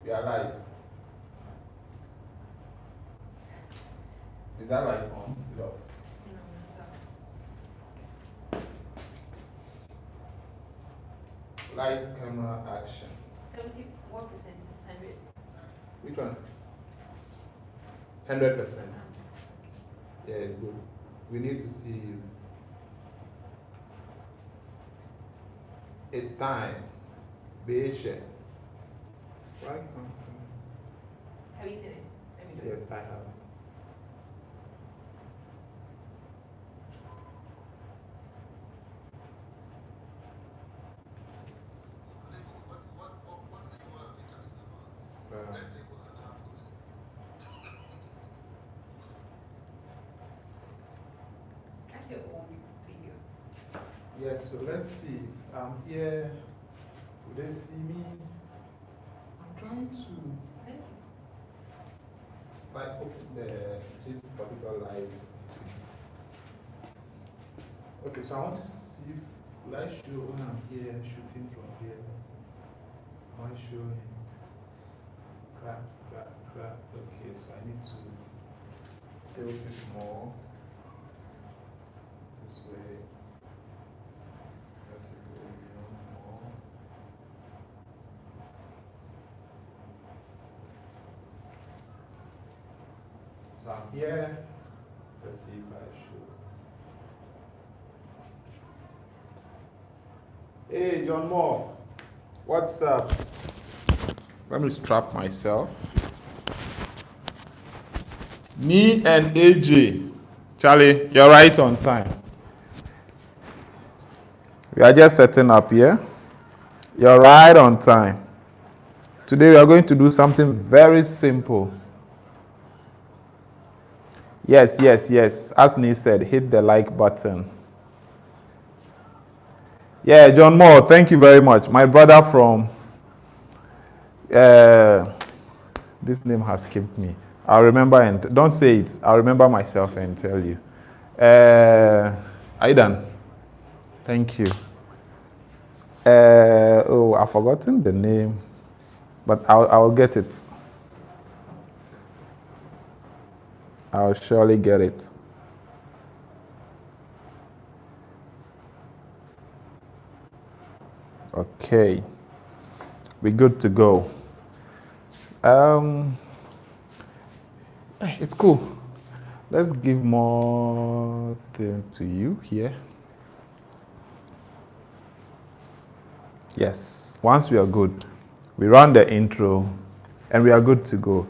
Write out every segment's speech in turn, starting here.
We are live. Is that light on? It's off. Light, camera, action. 70, what percent? 100? Which one? 100%. Yeah, it's good. We need to see you. It's time. Beeshe. Right on time. Have you seen it? Let me know. Yes, I have. That's your old video. Yes, so let's see. If I'm here. Will they see me? I'm trying to like open this particular live. Okay, so I want to see if will I show when I'm here shooting from here. I want to show him. Crap. Okay, so I need to tilt it more this way. Let it go beyond more. So I'm here. Let's see if I show. Hey, John Moore. What's up? Let me strap myself. Me and AJ. Charlie, you're right on time. We are just setting up here. You're right on time. Today we are going to do something very simple. Yes. As Nee said, hit the like button. Yeah, John Moore, thank you very much. My brother from, this name has skipped me. I'll remember and, don't say it, I'll remember myself and tell you. Are you done? Thank you. I've forgotten the name, but I'll get it. I'll surely get it. Okay, we're good to go. It's cool. Let's give more thing to you here. Yes, once we are good, we run the intro and we are good to go.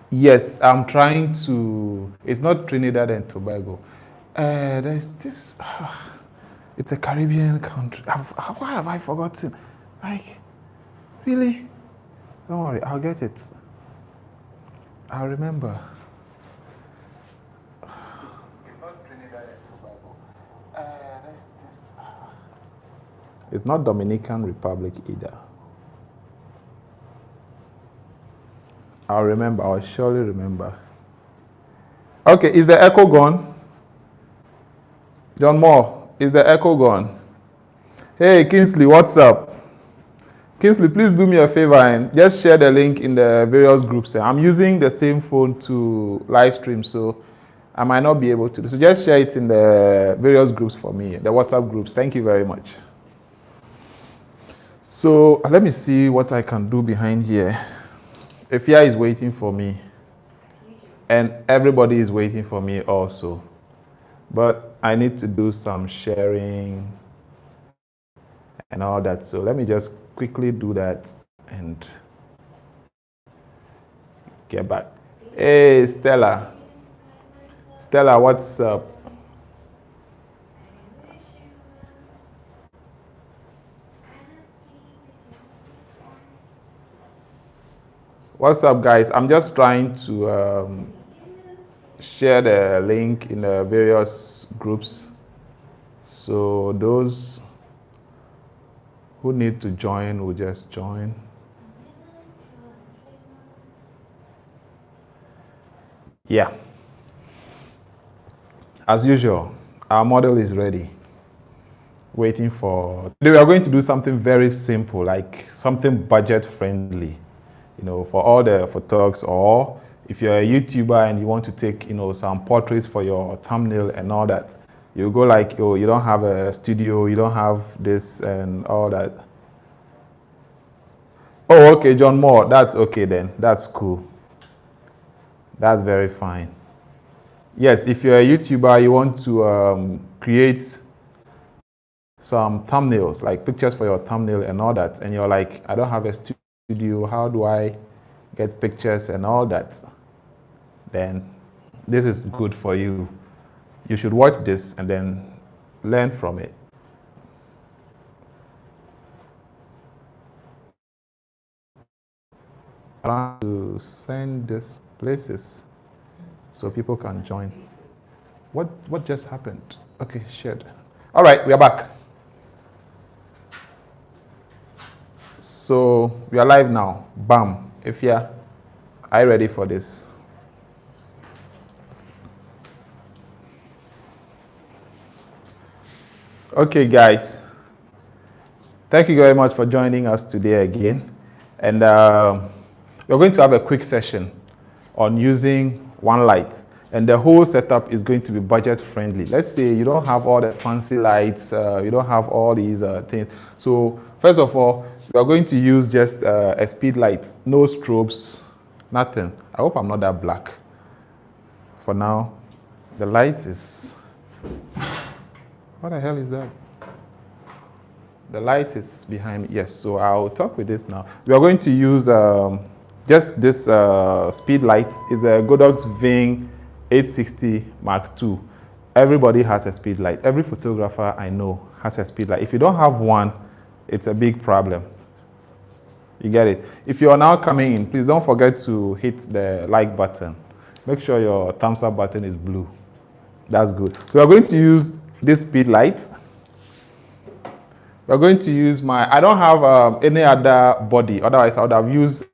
Yes, I'm trying to, it's not Trinidad and Tobago. There's this, it's a Caribbean country. Why have I forgotten? Like, really? Don't worry, I'll get it. I'll remember. It's not Trinidad and Tobago. There's this, it's not Dominican Republic either. I'll remember, I'll surely remember. Okay, is the echo gone? John Moore, is the echo gone? Hey, Kingsley, what's up? Kingsley, please do me a favor and just share the link in the various groups. I'm using the same phone to live stream, so I might not be able to do. So just share it in the various groups for me, the WhatsApp groups. Thank you very much. So let me see what I can do behind here. Efia is waiting for me. And everybody is waiting for me also. But I need to do some sharing and all that. So let me just quickly do that and get back. Hey, Stella. Stella, what's up? What's up, guys? I'm just trying to share the link in the various groups. So those who need to join will just join. Yeah. As usual, our model is ready. waiting for. Today we are going to do something very simple, like something budget friendly, for all the photographers, or if you're a YouTuber and you want to take, some portraits for your thumbnail and all that. You go like, oh, you don't have a studio, you don't have this and all that. Oh, okay, John Moore, that's okay then. That's cool. That's very fine. Yes, if you're a YouTuber, you want to create some thumbnails, like pictures for your thumbnail and all that, and you're like, I don't have a studio, how do I get pictures and all that? Then this is good for you. You should watch this and then learn from it. I want to send this places so people can join. What just happened? Okay, shared. All right, we are back. So we are live now. Bam. If you're, are you ready for this? Okay, guys. Thank you very much for joining us today again. And we're going to have a quick session on using one light. And the whole setup is going to be budget friendly. Let's say you don't have all the fancy lights, you don't have all these things. So first of all, we are going to use just a speed light, no strobes, nothing. I hope I'm not that black. For now, the light is, what the hell is that? The light is behind me. Yes, so I'll talk with this now. We are going to use just this speed light. It's a Godox Ving 860 Mark II. Everybody has a speed light. Every photographer I know has a speed light. If you don't have one, it's a big problem. You get it? If you are now coming in, please don't forget to hit the like button. Make sure your thumbs up button is blue. That's good. So we're going to use this speed light. We're going to use I don't have any other body. Otherwise, I would have used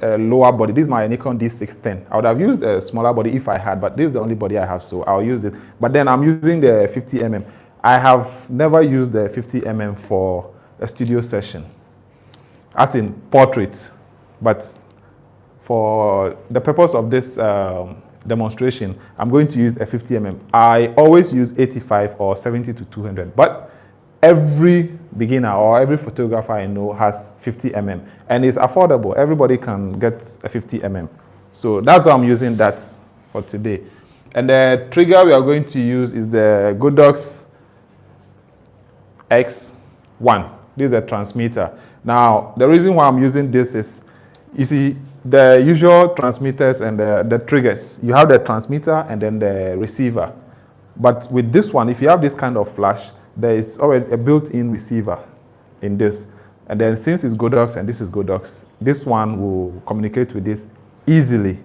a lower body. This is my Nikon D610. I would have used a smaller body if I had, but this is the only body I have, so I'll use it. But then I'm using the 50mm. I have never used the 50mm for a studio session, as in portraits. But for the purpose of this demonstration, I'm going to use a 50mm. I always use 85 or 70 to 200, but every beginner or every photographer I know has 50mm, and it's affordable. Everybody can get a 50mm. So that's why I'm using that for today. And the trigger we are going to use is the Godox X1. This is a transmitter. Now, the reason why I'm using this is, you see, the usual transmitters and the triggers, you have the transmitter and then the receiver. But with this one, if you have this kind of flash, there is already a built-in receiver in this. And then since it's Godox and this is Godox, this one will communicate with this easily.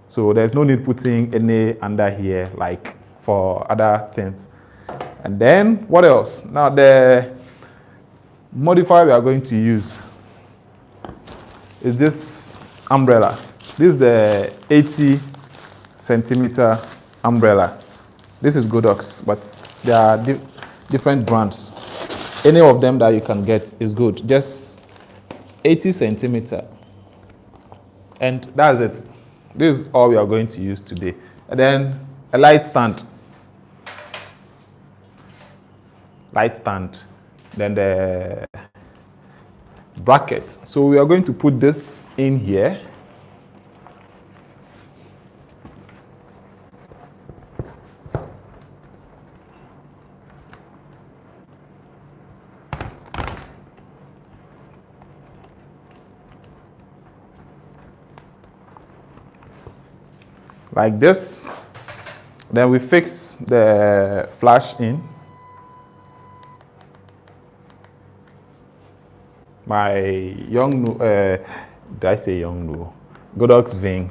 So there's no need putting any under here like for other things. And then what else? Now the modifier we are going to use is this umbrella. This is the 80 centimeter umbrella. This is Godox, but there are different brands. Any of them that you can get is good. Just 80 centimeter. And that's it. This is all we are going to use today. And then a light stand. Light stand. Then the bracket. So we are going to put this in here. Like this. Then we fix the flash in. My did I say Yongnuo? Godox Ving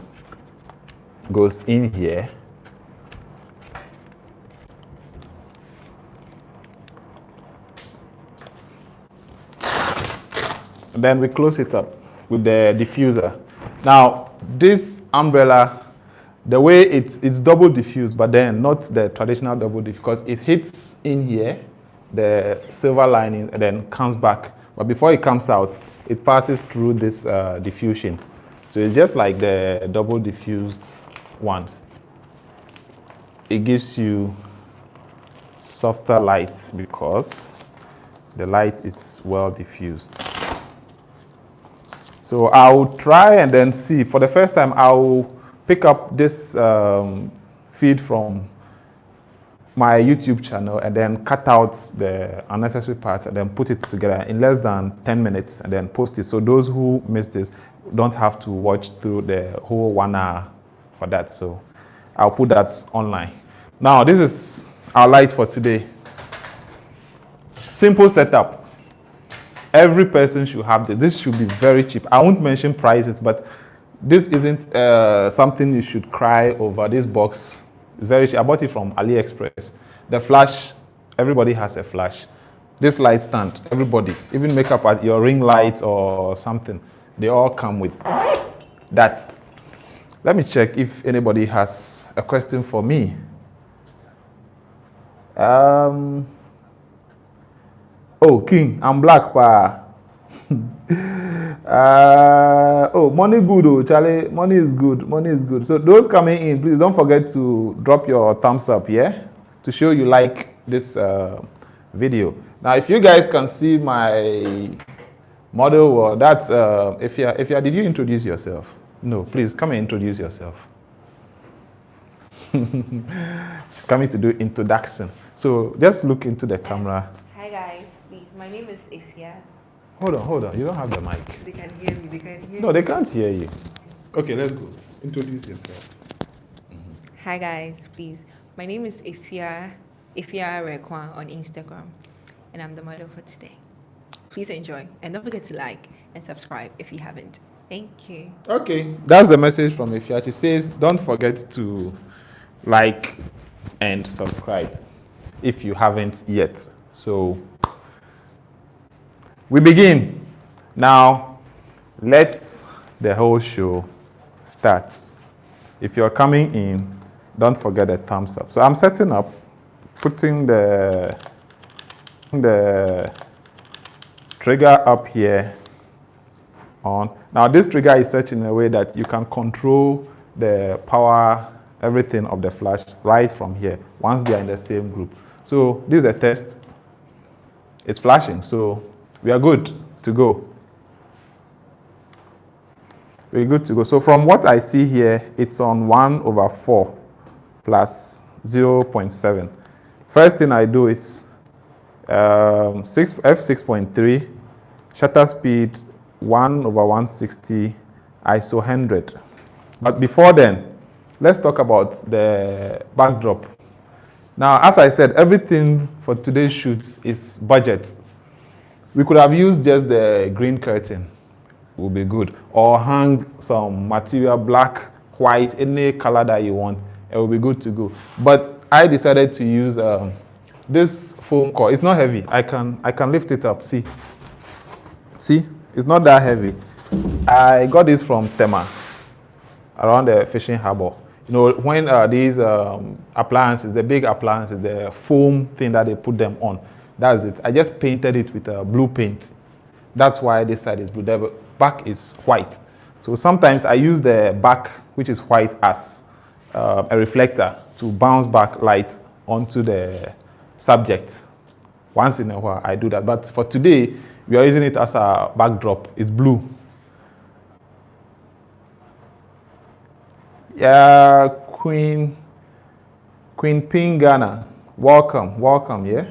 goes in here. And then we close it up with the diffuser. Now, this umbrella, the way it's double diffused, but then not the traditional double diffuse, because it hits in here, the silver lining and then comes back. But before it comes out, it passes through this diffusion. So it's just like the double diffused ones. It gives you softer light because the light is well diffused. So I'll try and then see. For the first time, I'll pick up this feed from my YouTube channel and then cut out the unnecessary parts and then put it together in less than 10 minutes and then post it. So those who missed this don't have to watch through the whole 1 hour for that. So I'll put that online. Now, this is our light for today. Simple setup. Every person should have this. This should be very cheap. I won't mention prices, but this isn't something you should cry over. This box is very cheap. I bought it from AliExpress. The flash, everybody has a flash. This light stand, everybody, even makeup at your ring light or something, they all come with that. Let me check if anybody has a question for me. Oh, King, I'm black, pa. Oh, money good, oh, Charlie. Money is good. Money is good. So those coming in, please don't forget to drop your thumbs up, yeah, to show you like this video. Now, if you guys can see my model, well, that's if you did you introduce yourself? No, please come and introduce yourself. She's coming to do introduction. So just look into the camera. Hi guys, please. My name is Ifya. Hold on. You don't have the mic. They can hear me. They can hear No, me. they can't hear you. Okay, let's go. Introduce yourself. Hi guys, please. My name is Ifya Rekwan on Instagram, and I'm the model for today. Please enjoy, and don't forget to like and subscribe if you haven't. Thank you. Okay, that's the message from Ifya. She says, don't forget to like and subscribe if you haven't yet. So we begin. Now, let the whole show start. If you're coming in, don't forget the thumbs up. So I'm setting up, putting the trigger up here on. Now this trigger is set in a way that you can control the power, everything of the flash right from here once they are in the same group. So this is a test. It's flashing, so we are good to go. We're good to go. So from what I see here, it's on 1/4 plus 0.7. First thing I do is f6.3, shutter speed 1/160, ISO 100. But before then, let's talk about the backdrop. Now, as I said, everything for today's shoot is budget. We could have used just the green curtain, would be good, or hang some material, black, white, any color that you want, it will be good to go. But I decided to use this foam core. It's not heavy. I can lift it up. See, it's not that heavy. I got this from Tema, around the fishing harbor. You know, when these appliances, the big appliances, the foam thing that they put them on, that's it. I just painted it with blue paint. That's why this side is blue. The back is white. So sometimes I use the back, which is white, as a reflector to bounce back light onto the subject. Once in a while, I do that. But for today, we are using it as a backdrop. It's blue. Yeah, Queen Ping Ghana, welcome, yeah.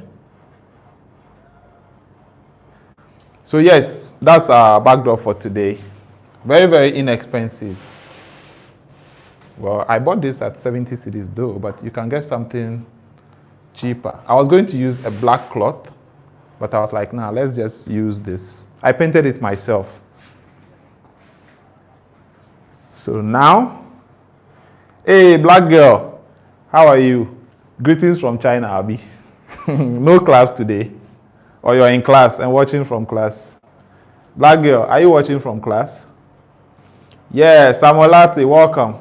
So yes, that's our backdrop for today. Very, very inexpensive. Well, I bought this at 70 cedis though, but you can get something cheaper. I was going to use a black cloth, but I was like, nah, let's just use this. I painted it myself. So now, hey, black girl, how are you? Greetings from China, Abi. No class today. Or you're in class and watching from class. Black girl, are you watching from class? Yeah, Samolati, welcome.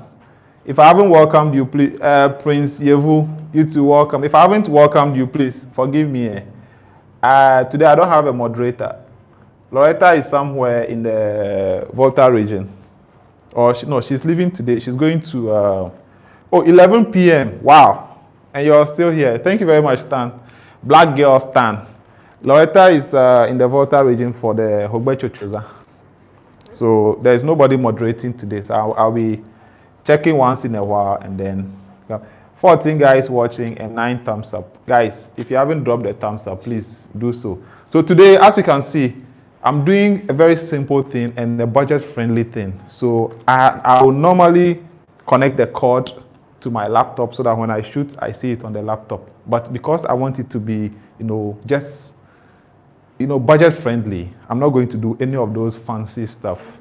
If I haven't welcomed you, please, Prince Yevu, you too, welcome. If I haven't welcomed you, please, forgive me. Today I don't have a moderator. Loretta is somewhere in the Volta region. Or she's leaving today. She's going to 11 p.m. Wow. And you're still here. Thank you very much, Stan. Black girl Stan. Loretta is in the Volta region for the Hogbecho Choza. So there's nobody moderating today. So I'll be checking once in a while and then 14 guys watching and 9 thumbs up. Guys, if you haven't dropped the thumbs up, please do so. So today, as you can see, I'm doing a very simple thing and a budget-friendly thing. So I will normally connect the cord to my laptop so that when I shoot, I see it on the laptop. But because I want it to be, just, budget-friendly, I'm not going to do any of those fancy stuff.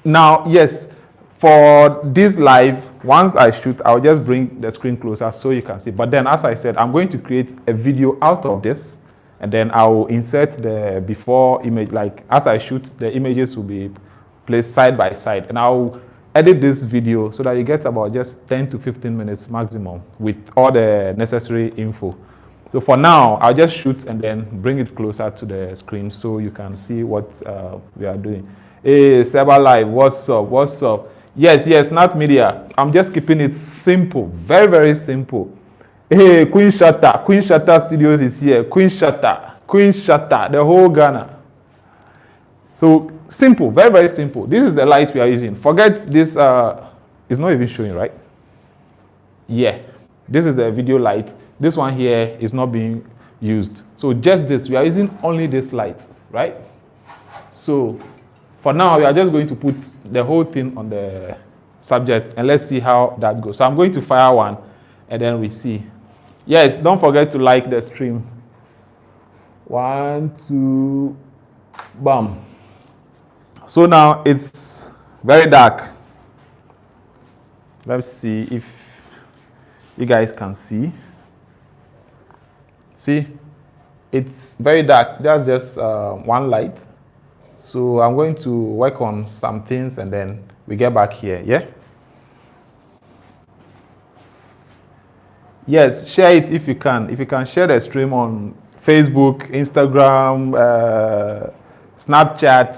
Now, yes, for this live, once I shoot, I'll just bring the screen closer so you can see. But then, as I said, I'm going to create a video out of this. And then I will insert the before image, like as I shoot, the images will be placed side by side. And I'll edit this video so that you get about just 10 to 15 minutes maximum with all the necessary info. So for now, I'll just shoot and then bring it closer to the screen so you can see what we are doing. Hey, Cyber Live, what's up? What's up? Yes, not media. I'm just keeping it simple, very, very simple. Hey, Queen Shatter Studios is here. Queen Shatter, the whole Ghana. So simple, very, very simple. This is the light we are using. Forget this, it's not even showing, right? Yeah, this is the video light. This one here is not being used. So just this, we are using only this light, right? So for now, we are just going to put the whole thing on the subject and let's see how that goes. So I'm going to fire one and then we see. Yes, don't forget to like the stream. 1, 2, bam. So now it's very dark. Let's see if you guys can see. See, it's very dark. That's just one light. So I'm going to work on some things and then we get back here, yeah? Yes, share it if you can. If you can share the stream on Facebook, Instagram, Snapchat,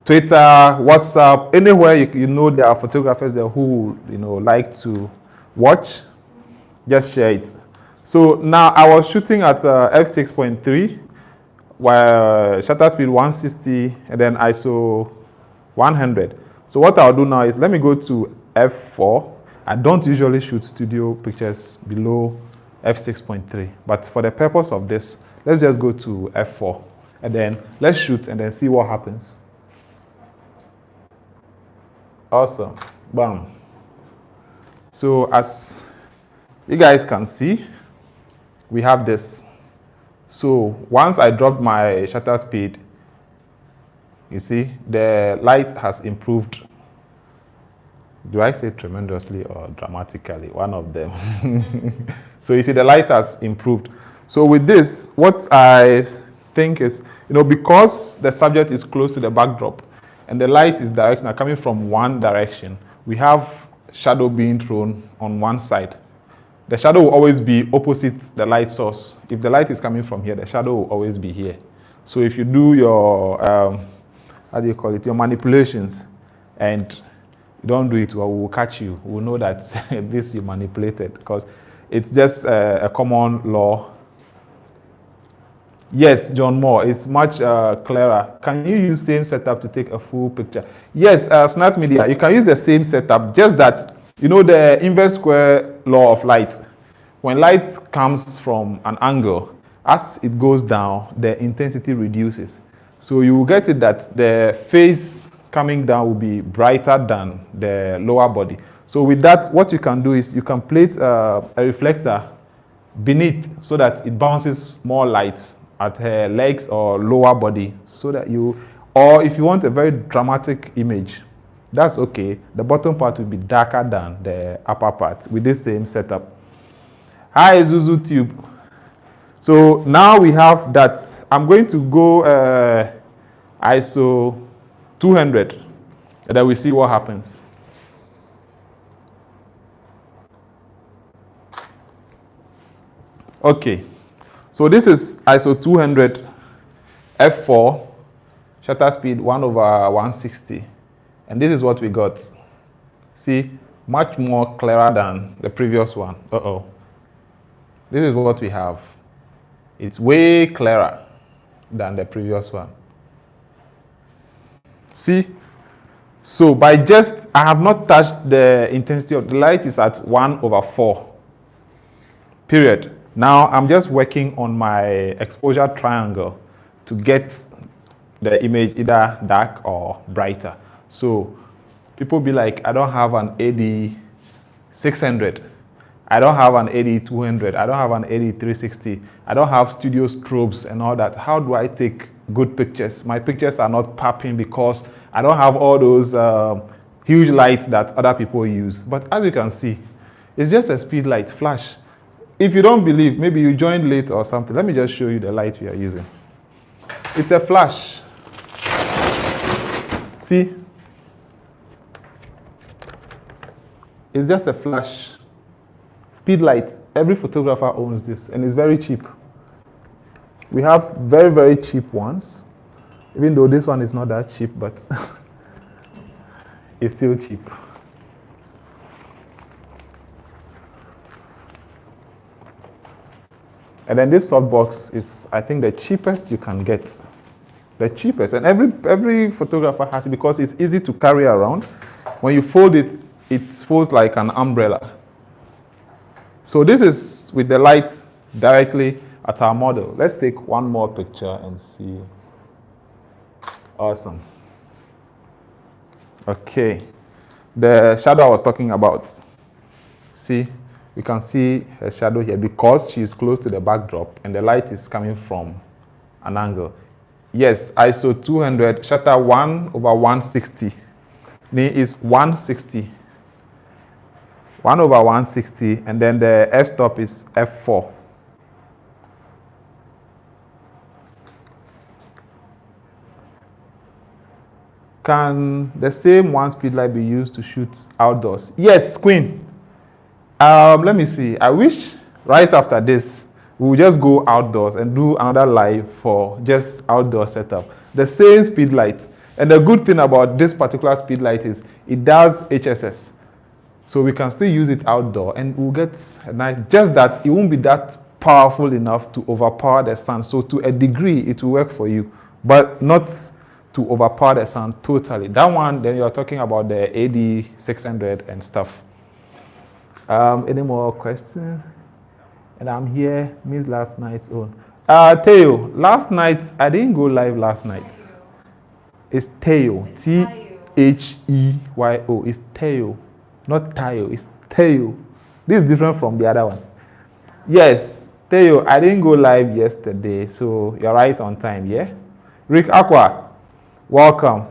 Twitter, WhatsApp, anywhere you know there are photographers there who like to watch, just share it. So now I was shooting at f6.3, while shutter speed 160 and then ISO 100. So what I'll do now is let me go to f4. I don't usually shoot studio pictures below f6.3, but for the purpose of this, let's just go to f4 and then let's shoot and then see what happens. Awesome, bam. So as you guys can see, we have this. So once I dropped my shutter speed, you see the light has improved. Do I say tremendously or dramatically? One of them. So you see the light has improved. So with this, what I think is, because the subject is close to the backdrop and the light is directional coming from one direction, we have shadow being thrown on one side. The shadow will always be opposite the light source. If the light is coming from here, the shadow will always be here. So if you do your, your manipulations and you don't do it, well, we will catch you. We'll know that this you manipulated because it's just a common law. Yes, John Moore, it's much clearer. Can you use same setup to take a full picture? Yes, Snap Media, you can use the same setup, just that, the inverse square law of light. When light comes from an angle, as it goes down, the intensity reduces. So you will get it that the face coming down will be brighter than the lower body. So with that, what you can do is you can place a reflector beneath so that it bounces more light at her legs or lower body so that or if you want a very dramatic image, that's okay. The bottom part will be darker than the upper part with this same setup. Hi, Zuzu Tube. So now we have that. I'm going to go ISO 200 and then we see what happens. Okay, so this is ISO 200 f4 shutter speed 1/160, and this is what we got. See, much more clearer than the previous one. This is what we have. It's way clearer than the previous one. See, so by just, I have not touched the intensity of the light, is at 1/4, period. Now I'm just working on my exposure triangle to get the image either dark or brighter. So people be like, I don't have an AD 600. I don't have an AD 200. I don't have an AD 360. I don't have studio strobes and all that. How do I take good pictures? My pictures are not popping because I don't have all those huge lights that other people use. But as you can see, it's just a speed light flash. If you don't believe, maybe you joined late or something, let me just show you the light we are using. It's a flash. See? It's just a flash. Speed light. Every photographer owns this, and it's very cheap. We have very, very cheap ones, even though this one is not that cheap, but it's still cheap. And then this softbox is, I think, the cheapest you can get. The cheapest. And every photographer has it because it's easy to carry around. When you fold it, it folds like an umbrella. So this is with the light directly at our model. Let's take one more picture and see. Awesome. Okay. The shadow I was talking about. See? You can see her shadow here because she is close to the backdrop and the light is coming from an angle. Yes, ISO 200, shutter 1/160. Is 160. 1/160, and then the f-stop is f4. Can the same one speed light be used to shoot outdoors? Yes, Queen. Let me see. I wish right after this, we will just go outdoors and do another live for just outdoor setup. The same speed light. And the good thing about this particular speed light is it does HSS. So we can still use it outdoor and we'll get a nice, just that it won't be that powerful enough to overpower the sun. So to a degree, it will work for you, but not to overpower the sun totally. That one, then you're talking about the AD 600 and stuff. Any more questions? And I'm here, missed last night's own. Teo, last night, I didn't go live last night. It's Teo, T-H-E-Y-O. It's Teo, not Tayo, it's Teo. This is different from the other one. Yes, Teo, I didn't go live yesterday, so you're right on time, yeah? Rick Aqua, welcome.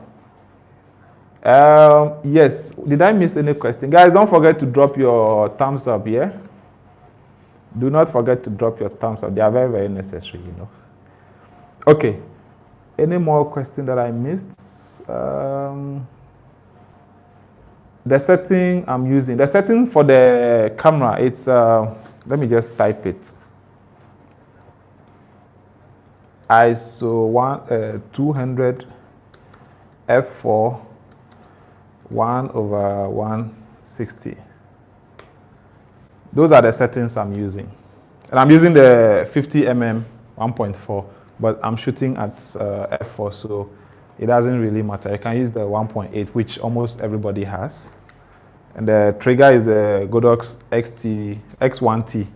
Yes, did I miss any question? Guys, don't forget to drop your thumbs up, yeah? Do not forget to drop your thumbs up. They are very, very necessary, you know. Okay. Any more questions that I missed? The setting I'm using. The setting for the camera, it's, let me just type it. ISO 200 f4 1/160. Those are the settings I'm using. And I'm using the 50mm 1.4, but I'm shooting at f4, so it doesn't really matter. I can use the 1.8, which almost everybody has. And the trigger is the Godox X1T.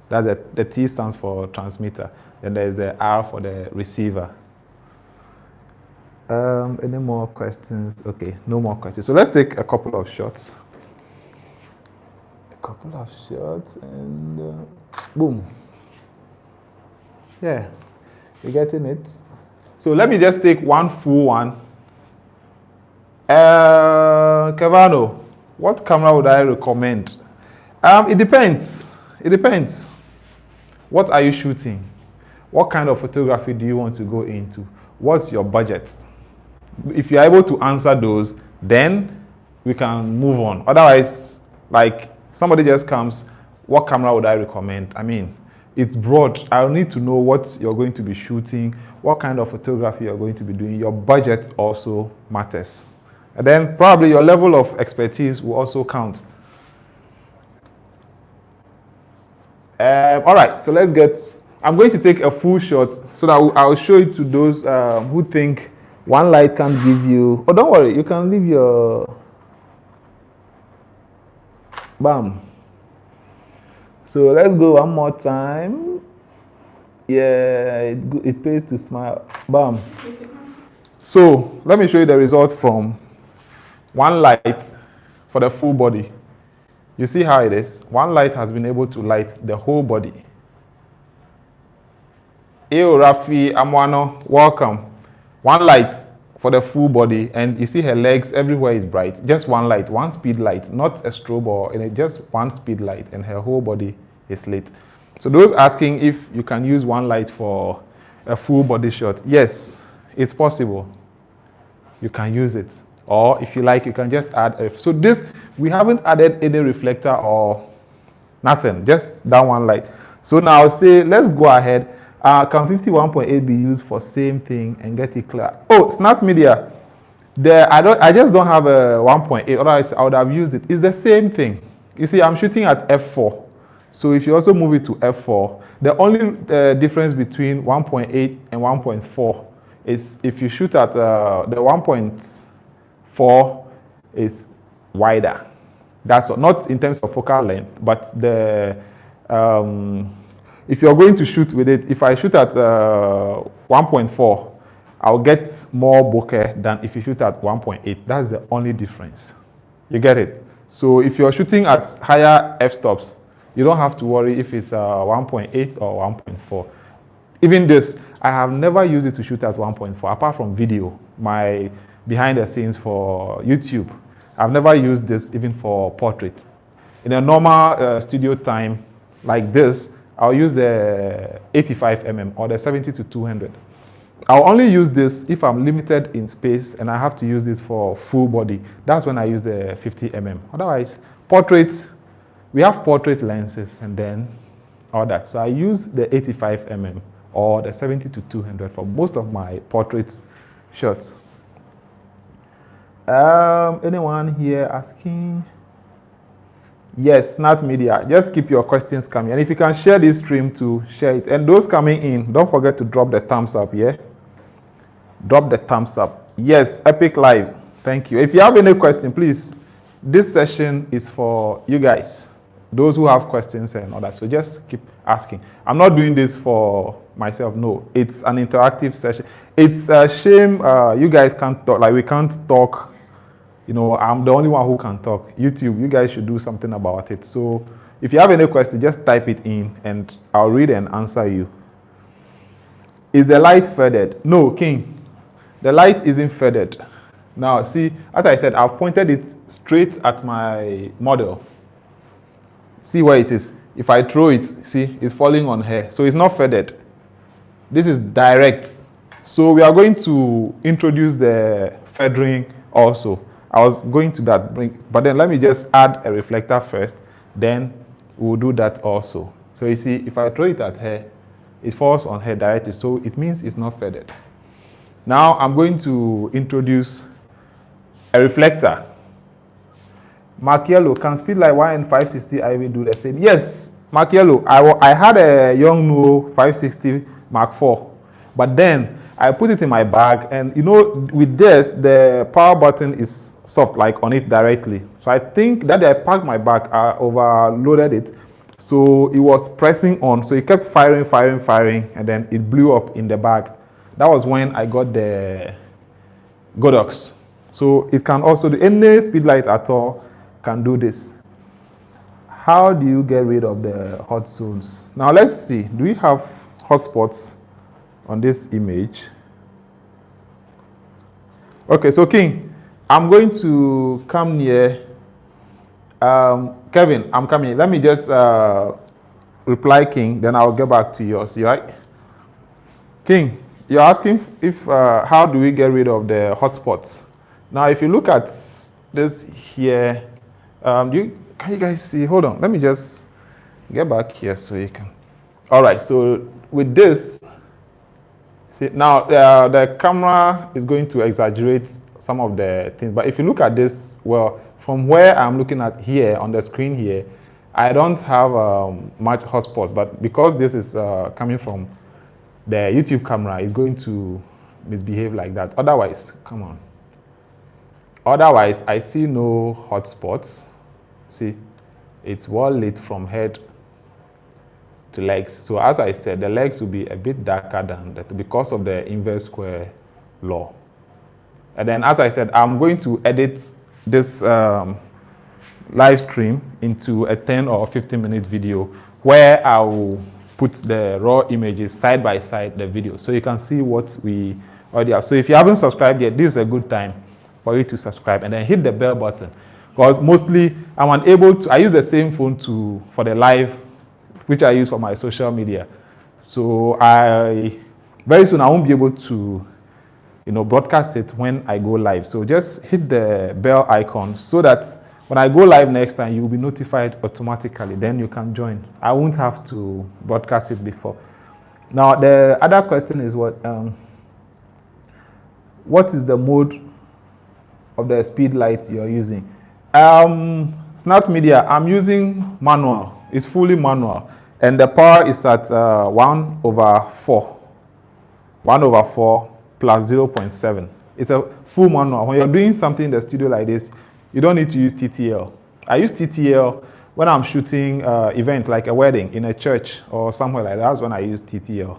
That's the T stands for transmitter. Then there's the R for the receiver. Any more questions? Okay, no more questions. So let's take a couple of shots. And boom. Yeah, you're getting it. So let me just take one full one. Cavano, what camera would I recommend? It depends. It depends. What are you shooting? What kind of photography do you want to go into? What's your budget? If you're able to answer those, then we can move on. Otherwise, like somebody just comes, what camera would I recommend? I mean, it's broad. I'll need to know what you're going to be shooting, what kind of photography you're going to be doing. Your budget also matters. And then probably your level of expertise will also count. All right, so let's get, I'm going to take a full shot so that I'll show it to those who think one light can give you, oh, don't worry, you can leave your, bam. So let's go one more time. Yeah, it pays to smile, bam. So let me show you the result from one light for the full body. You see how it is? One light has been able to light the whole body. Eyo Rafi Amwano, welcome. One light for the full body, and you see her legs everywhere is bright. Just one light, one speed light, not a strobe or just one speed light, and her whole body is lit. So those asking if you can use one light for a full body shot, yes, it's possible. You can use it. Or if you like, you can just add so this, we haven't added any reflector or nothing, just that one light. So now I'll say, let's go ahead. Can 51.8 be used for same thing and get it clear? Oh, Snap Media. I just don't have a 1.8, otherwise I would have used it. It's the same thing. You see, I'm shooting at f4. So if you also move it to f4, the only difference between 1.8 and 1.4 is if you shoot at the 1.4 is wider. That's all. Not in terms of focal length, but the if you're going to shoot with it, if I shoot at 1.4, I'll get more bokeh than if you shoot at 1.8. That's the only difference. You get it? So if you're shooting at higher f-stops, you don't have to worry if it's 1.8 or 1.4. Even this, I have never used it to shoot at 1.4, apart from video, my behind the scenes for YouTube. I've never used this even for portrait. In a normal studio time like this, I'll use the 85mm or the 70-200. I'll only use this if I'm limited in space and I have to use this for full body. That's when I use the 50mm. Otherwise, portraits, we have portrait lenses and then all that. So I use the 85mm or the 70-200 for most of my portrait shots. Anyone here asking? Yes, Snap Media. Just keep your questions coming. And if you can share this stream to share it. And those coming in, don't forget to drop the thumbs up, yeah? Drop the thumbs up. Yes, Epic Live. Thank you. If you have any question, please, this session is for you guys. Those who have questions and all that. So just keep asking. I'm not doing this for myself, no. It's an interactive session. It's a shame you guys can't talk. Like, we can't talk. You know, I'm the only one who can talk. YouTube, you guys should do something about it. So if you have any question, just type it in and I'll read and answer you. Is the light faded? No, King. The light isn't faded. Now, see, as I said, I've pointed it straight at my model. See where it is. If I throw it, see, it's falling on her. So it's not faded. This is direct. So we are going to introduce the feathering also. I was going to that, but then let me just add a reflector first, then we'll do that also. So you see, if I throw it at her, it falls on her directly, so it means it's not faded. Now I'm going to introduce a reflector. Markiello, can speed like 1 and 560 I will do the same? Yes, Markiello, I had a Yongnuo 560 Mark IV, but then I put it in my bag, and you know, with this, the power button is soft, like on it directly. So I think that I packed my bag, I overloaded it, so it was pressing on, so it kept firing, and then it blew up in the bag. That was when I got the Godox. So it can also do, any speed light at all can do this. How do you get rid of the hot zones? Now let's see, do we have hotspots on this image? Okay, so King, I'm going to come near. Kevin, I'm coming. Let me just reply King, then I'll get back to yours, right? King, you're asking if how do we get rid of the hotspots? Now, if you look at this here, can you guys see? Hold on, let me just get back here so you can. All right, so with this, see, now the camera is going to exaggerate some of the things, but if you look at this, well, from where I'm looking at here on the screen here, I don't have much hotspots, but because this is coming from the YouTube camera, it's going to misbehave like that. Otherwise, come on. Otherwise, I see no hotspots. See, it's well lit from head to legs. So as I said, the legs will be a bit darker than that because of the inverse square law. And then, as I said, I'm going to edit this live stream into a 10 or 15-minute video where I will put the raw images side by side the video so you can see what we already have. So if you haven't subscribed yet, this is a good time for you to subscribe and then hit the bell button, because mostly I'm unable to, I use the same phone for the live, which I use for my social media. So very soon I won't be able to broadcast it when I go live. So just hit the bell icon so that when I go live next time, you'll be notified automatically. Then you can join. I won't have to broadcast it before. Now, the other question is what is the mode of the speed lights you're using? Snap Media, I'm using manual. It's fully manual. And the power is at 1/4. 1/4 plus 0.7. It's a full manual. When you're doing something in the studio like this, you don't need to use TTL. I use TTL when I'm shooting events like a wedding in a church or somewhere like that. That's when I use TTL.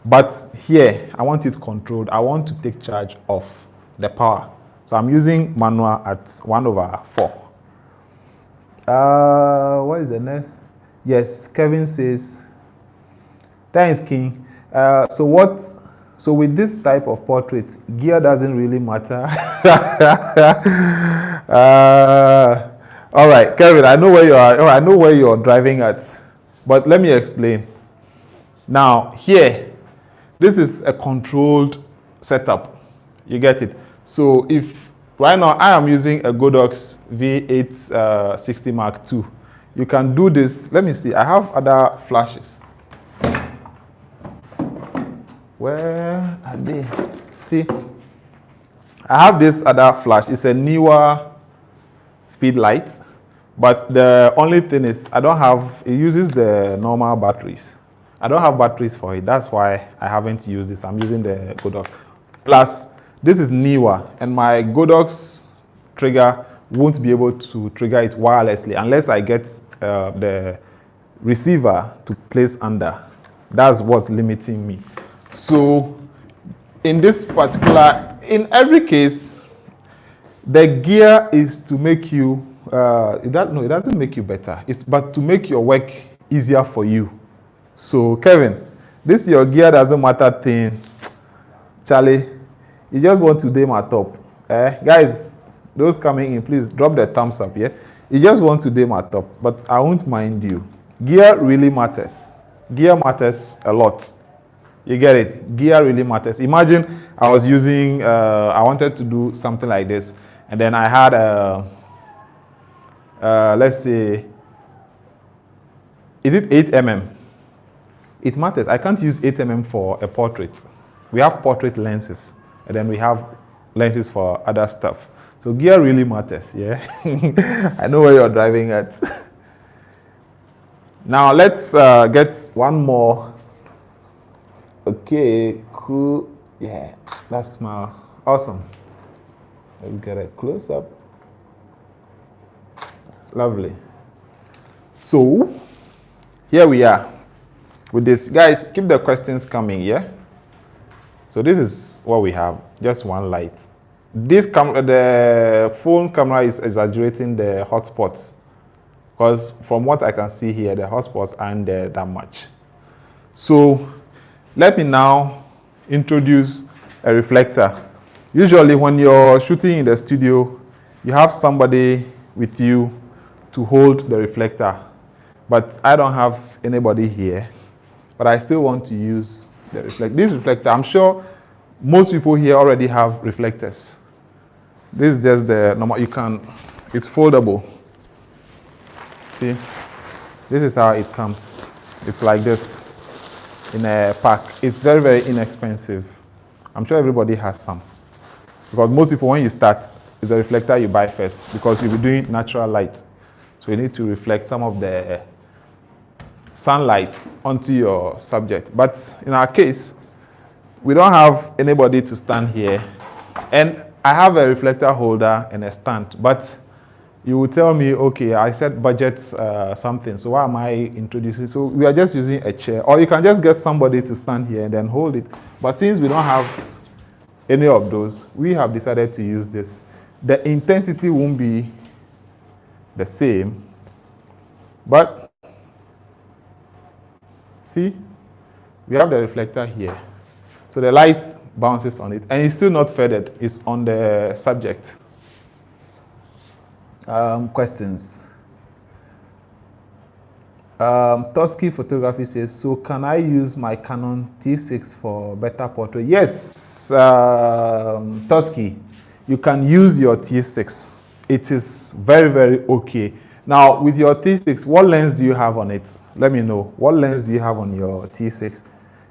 But here, I want it controlled. I want to take charge of the power. So I'm using manual at 1/4. What is the next? Yes, Kevin says, thanks, King. So with this type of portrait, gear doesn't really matter. All right, Kevin, I know where you are. I know where you're driving at, but let me explain. Now, here, this is a controlled setup. You get it? So if right now I am using a Godox V860 Mark II, you can do this. Let me see. I have other flashes. Where are they? See, I have this other flash. It's a newer speed light, but the only thing is it uses the normal batteries. I don't have batteries for it. That's why I haven't used this. I'm using the Godox. Plus, this is newer, and my Godox trigger won't be able to trigger it wirelessly unless I get the receiver to place under. That's what's limiting me. So in every case, the gear is to make you, it doesn't make you better, but to make your work easier for you. So Kevin, this your gear doesn't matter thing, Charlie, you just want to dame at top. Guys, those coming in, please drop the thumbs up, yeah? You just want to dame at top, but I won't mind you. Gear really matters. Gear matters a lot. You get it? Gear really matters. Imagine I was using, I wanted to do something like this, and then I had let's say, is it 8mm? It matters. I can't use 8mm for a portrait. We have portrait lenses, and then we have lenses for other stuff. So gear really matters, yeah? I know where you're driving at. Now let's get one more. Okay, cool. Yeah, that's smile. Awesome. Let's get a close up. Lovely. So, here we are with this. Guys, keep the questions coming, yeah? So this is what we have, just one light. The phone camera is exaggerating the hotspots because from what I can see here, the hotspots aren't there that much. So, let me now introduce a reflector. Usually when you're shooting in the studio, you have somebody with you to hold the reflector. But I don't have anybody here. But I still want to use the reflector. This reflector, I'm sure most people here already have reflectors. This is just the normal, it's foldable. See, this is how it comes. It's like this. in a pack. It's very, very inexpensive. I'm sure everybody has some. Because most people, when you start, it's a reflector you buy first because you'll be doing natural light. So you need to reflect some of the sunlight onto your subject. But in our case, we don't have anybody to stand here. And I have a reflector holder and a stand. But you will tell me, okay, I said budget something, so why am I introducing? So we are just using a chair. Or you can just get somebody to stand here and then hold it. But since we don't have any of those, we have decided to use this. The intensity won't be the same, but see, we have the reflector here. So the light bounces on it, and it's still not feathered, it's on the subject. Questions? Tusky Photography says, so can I use my Canon T6 for better portrait? Yes, Tusky, you can use your T6. It is very, very okay. Now, with your T6, what lens do you have on it? Let me know. What lens do you have on your T6?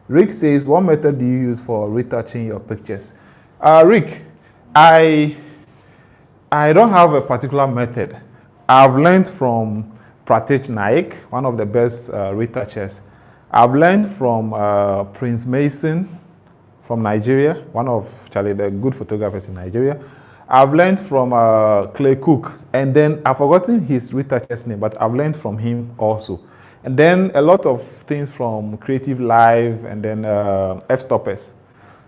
Rick says, what method do you use for retouching your pictures? Rick, I don't have a particular method. I've learned from Pratesh Naik, one of the best retouchers. I've learned from Prince Mason from Nigeria, one of the good photographers in Nigeria. I've learned from Clay Cook, and then I've forgotten his retoucher's name, but I've learned from him also. And then a lot of things from Creative Live and then F-Stoppers.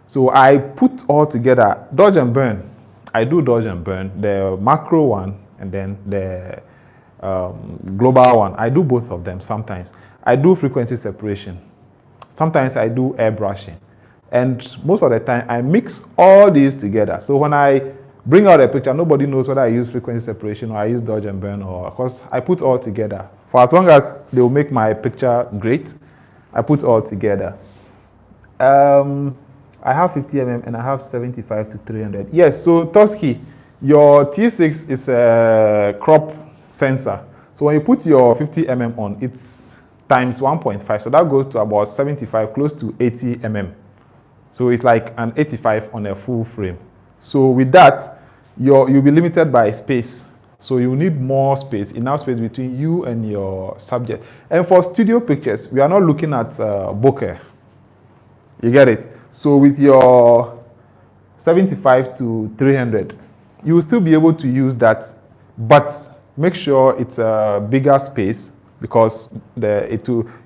So I put all together, dodge and burn. I do dodge and burn, the macro one and then the global one. I do both of them sometimes. I do frequency separation. Sometimes I do airbrushing. And most of the time, I mix all these together. So when I bring out a picture, nobody knows whether I use frequency separation or I use dodge and burn, or because I put all together. For as long as they will make my picture great, I put all together. I have 50 mm and I have 75 to 300. Yes, so Tusky, your T6 is a crop sensor. So when you put your 50 mm on, it's times 1.5. So that goes to about 75, close to 80 mm. So it's like an 85 on a full frame. So with that, you'll be limited by space. So you need more space, enough space between you and your subject. And for studio pictures, we are not looking at bokeh. You get it? So with your 75 to 300, you will still be able to use that, but make sure it's a bigger space because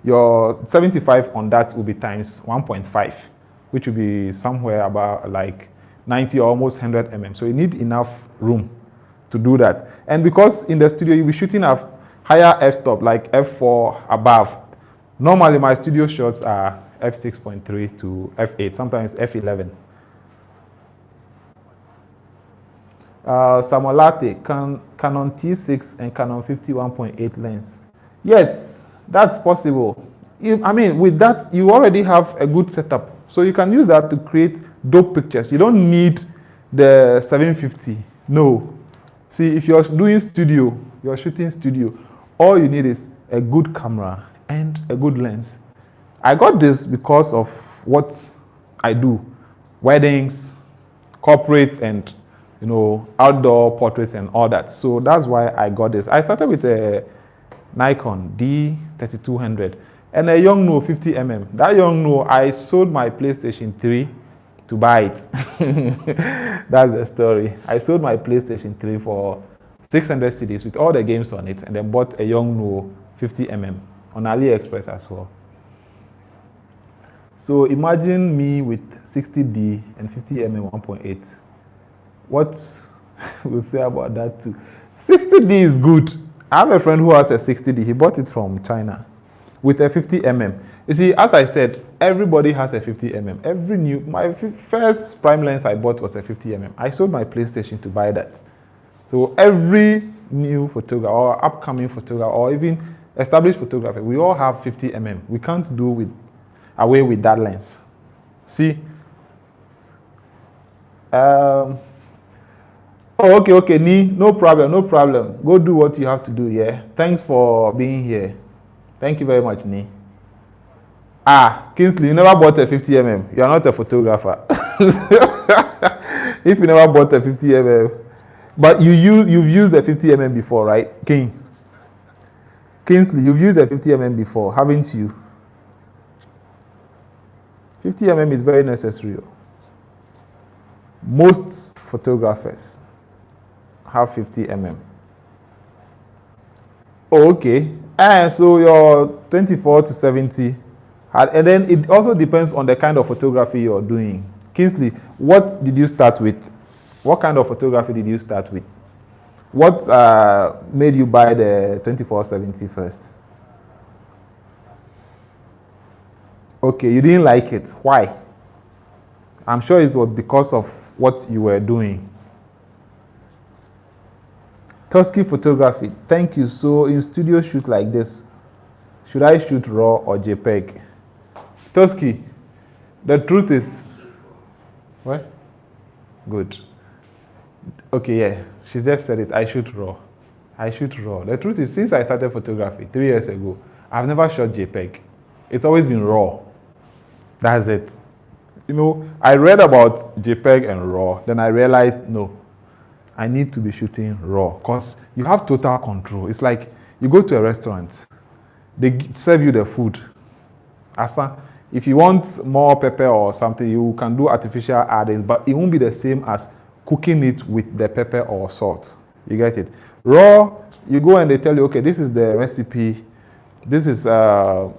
your 75 on that will be times 1.5, which will be somewhere about like 90 or almost 100 mm. So you need enough room to do that. And because in the studio, you'll be shooting at higher f-stop, like f4 above. Normally, my studio shots are f6.3 to f8, sometimes f11. Samolate, Canon T6 and Canon 51.8 lens. Yes, that's possible. I mean, with that, you already have a good setup. So you can use that to create dope pictures. You don't need the 750. No. See, if you're doing studio, you're shooting studio, all you need is a good camera and a good lens. I got this because of what I do. Weddings, corporate, and outdoor portraits and all that. So that's why I got this. I started with a Nikon D3200 and a Yongnuo 50 mm. That Yongnuo, I sold my PlayStation 3 to buy it. That's the story. I sold my PlayStation 3 for 600 cedis with all the games on it, and then bought a Yongnuo 50 mm on AliExpress as well. So imagine me with 60D and 50 mm 1.8. What we'll say about that too? 60D is good. I have a friend who has a 60D. He bought it from China with a 50 mm. You see, as I said, everybody has a 50 mm. My first prime lens I bought was a 50 mm. I sold my PlayStation to buy that. So every new photographer or upcoming photographer or even established photographer, we all have 50 mm. We can't do away with that lens. See? Okay, Ni, no problem. Go do what you have to do, yeah? Thanks for being here. Thank you very much, Ni. Kingsley, you never bought a 50mm. You are not a photographer. If you never bought a 50mm, but you've used a 50mm before, right, Kingsley, you've used a 50mm before, haven't you? 50mm is very necessary. Most photographers have 50mm. Oh, okay. And so your 24 to 70, and then it also depends on the kind of photography you're doing. Kingsley, what did you start with? What kind of photography did you start with? What made you buy the 24-70 first? Okay, you didn't like it. Why? I'm sure it was because of what you were doing. Tusky photography. Thank you. So in studio shoot like this, should I shoot RAW or JPEG? Tusky, the truth is, what? Good. Okay, yeah. She just said it. I shoot RAW. The truth is, since I started photography 3 years ago, I've never shot JPEG. It's always been RAW. That's it. You know, I read about JPEG and RAW, then I realized, no, I need to be shooting RAW because you have total control. It's like you go to a restaurant, they serve you the food. Asa, if you want more pepper or something, you can do artificial addings, but it won't be the same as cooking it with the pepper or salt. You get it? RAW, you go and they tell you, okay, this is the recipe. This is a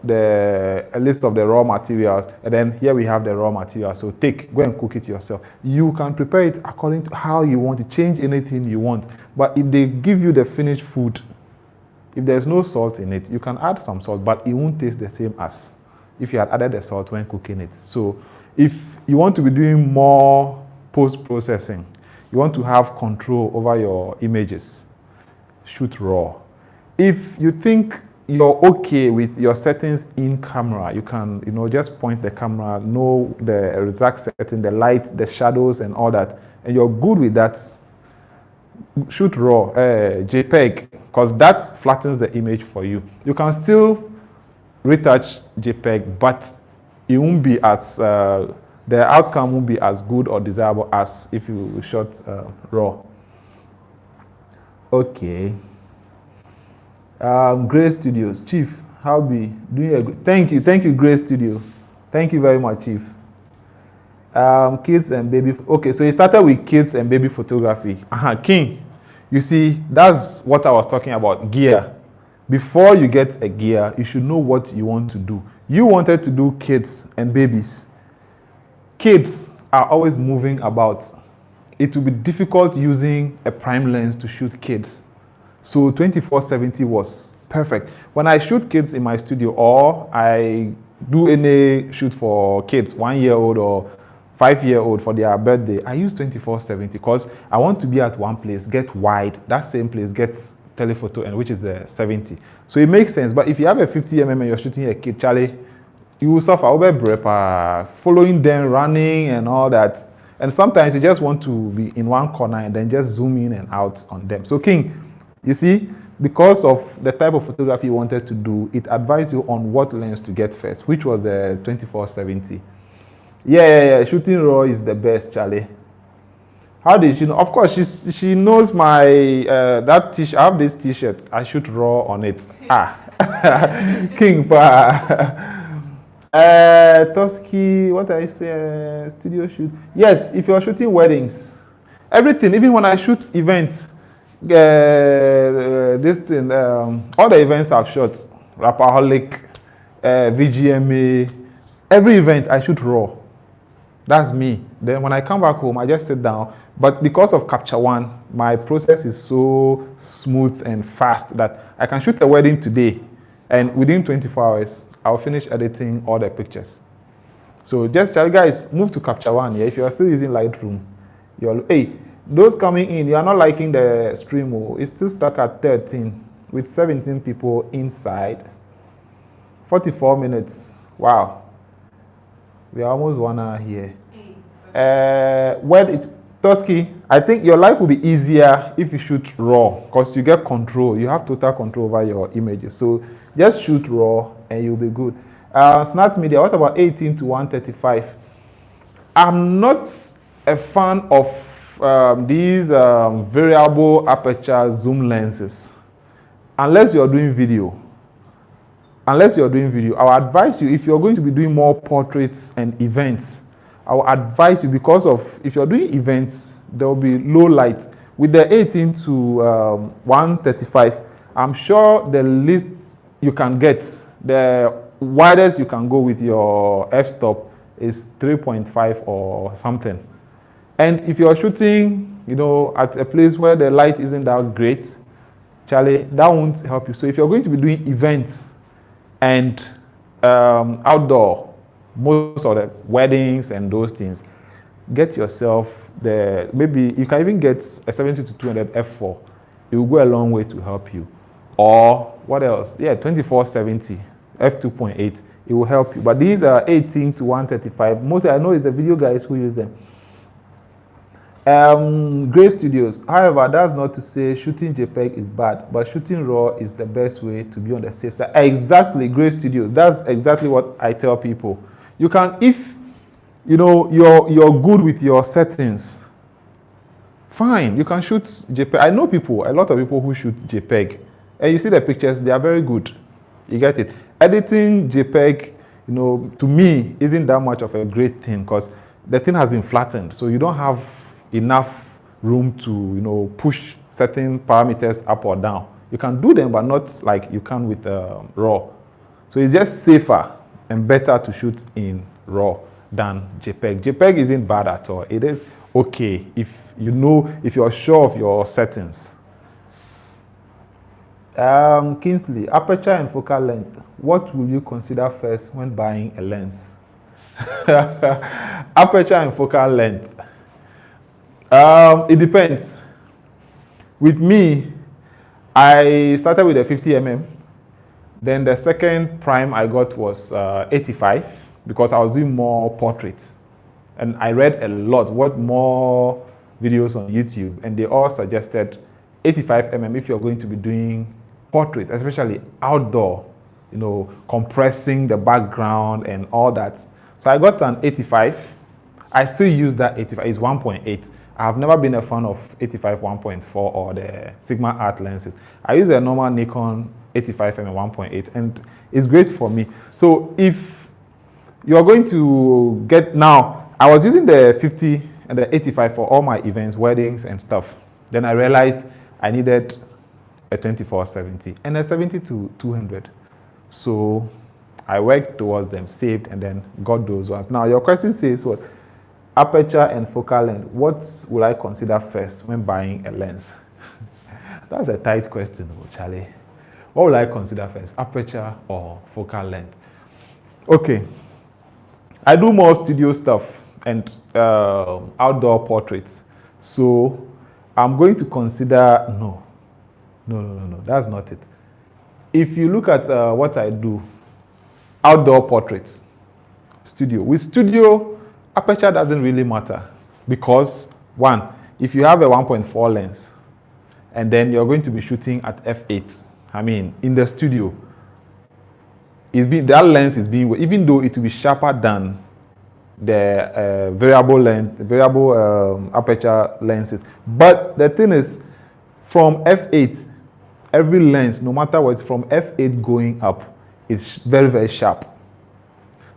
list of the raw materials, and then here we have the raw materials. So go and cook it yourself. You can prepare it according to how you want to change anything you want. But if they give you the finished food, if there's no salt in it, you can add some salt, but it won't taste the same as if you had added the salt when cooking it. So if you want to be doing more post-processing, you want to have control over your images, shoot RAW. If you think you're okay with your settings in camera, you can, just point the camera, know the exact setting, the light, the shadows, and all that, and you're good with that, shoot RAW, JPEG, because that flattens the image for you. You can still retouch JPEG, but it won't be as, the outcome won't be as good or desirable as if you shot RAW. Okay. Gray Studios, Chief, how be doing a good? Thank you, Gray Studio. Thank you very much, Chief. Kids and baby. Okay, so you started with kids and baby photography. King, you see, that's what I was talking about. Gear. Before you get a gear, you should know what you want to do. You wanted to do kids and babies. Kids are always moving about. It will be difficult using a prime lens to shoot kids. So 24-70 was perfect. When I shoot kids in my studio or I do any shoot for kids, 1-year-old or 5-year-old for their birthday, I use 24-70 because I want to be at one place, get wide, that same place gets telephoto, and which is the 70. So it makes sense. But if you have a 50mm and you're shooting a kid, Charlie, you will suffer over following them, running and all that. And sometimes you just want to be in one corner and then just zoom in and out on them. So King, you see, because of the type of photography you wanted to do, it advised you on what lens to get first, which was the 24-70. Yeah, shooting RAW is the best, Charlie. How did she know? Of course, she knows my, that t-shirt. I have this t-shirt. I shoot RAW on it. King pa. Tusky, what I say, studio shoot. Yes, if you're shooting weddings, everything, even when I shoot events, this thing, all the events I've shot, Rapaholic, VGMA, every event I shoot RAW. That's me. Then when I come back home, I just sit down. But because of Capture One, my process is so smooth and fast that I can shoot a wedding today, and within 24 hours, I'll finish editing all the pictures. So just tell guys, move to Capture One. Yeah, if you are still using Lightroom, hey, those coming in, you are not liking the stream. It's still stuck at 13 with 17 people inside. 44 minutes. Wow. We are almost 1 hour here. Tusky, I think your life will be easier if you shoot RAW because you get control. You have total control over your images. So just shoot RAW and you'll be good. Smart media, what about 18 to 135? I'm not a fan of these variable aperture zoom lenses. Unless you're doing video. I will advise you, if you're going to be doing more portraits and events, I will advise you, because of, if you're doing events, there will be low light. With the 18 to 135, I'm sure the least you can get, the widest you can go with your f-stop is 3.5 or something. And if you're shooting, at a place where the light isn't that great, Charlie, that won't help you. So if you're going to be doing events and outdoor, most of the weddings and those things, get yourself maybe you can even get a 70 to 200 f4. It will go a long way to help you. Or what else? Yeah, 2470 f2.8. It will help you. But these are 18 to 135. Mostly I know it's the video guys who use them. Great studios. However, that's not to say shooting JPEG is bad, but shooting RAW is the best way to be on the safe side. Exactly, great studios. That's exactly what I tell people. You can, if you're good with your settings, fine, you can shoot JPEG. I know a lot of people who shoot JPEG, and you see the pictures, they are very good. You get it? Editing JPEG, to me, isn't that much of a great thing, because the thing has been flattened, so you don't have enough room to push certain parameters up or down. You can do them, but not like you can with RAW. So it's just safer and better to shoot in RAW than JPEG. JPEG isn't bad at all. It is okay if you're sure of your settings. Kingsley, aperture and focal length. What will you consider first when buying a lens? Aperture and focal length. It depends. With me, I started with a 50mm. Then the second prime I got was 85, because I was doing more portraits. And I read a lot, more videos on YouTube, and they all suggested 85mm if you're going to be doing portraits, especially outdoor, compressing the background and all that. So I got an 85. I still use that 85. It's 1.8. I have never been a fan of 85 1.4 or the Sigma Art lenses. I use a normal Nikon 85mm 1.8, and it's great for me. So if you're going to get, now, I was using the 50 and the 85 for all my events, weddings and stuff. Then I realized I needed a 2470 and a 70 to 200. So I worked towards them, saved, and then got those ones. Now your question says what? Aperture and focal length. What will I consider first when buying a lens? That's a tight question, Charlie. What will I consider first? Aperture or focal length? Okay. I do more studio stuff and outdoor portraits. So I'm going to consider, no, that's not it. If you look at what I do, outdoor portraits, studio. With studio, aperture doesn't really matter, because one, if you have a 1.4 lens and then you're going to be shooting at f8, in the studio, that lens is being, even though it will be sharper than the variable aperture lenses, but the thing is, from f8, every lens, no matter what, from f8 going up, is very, very sharp.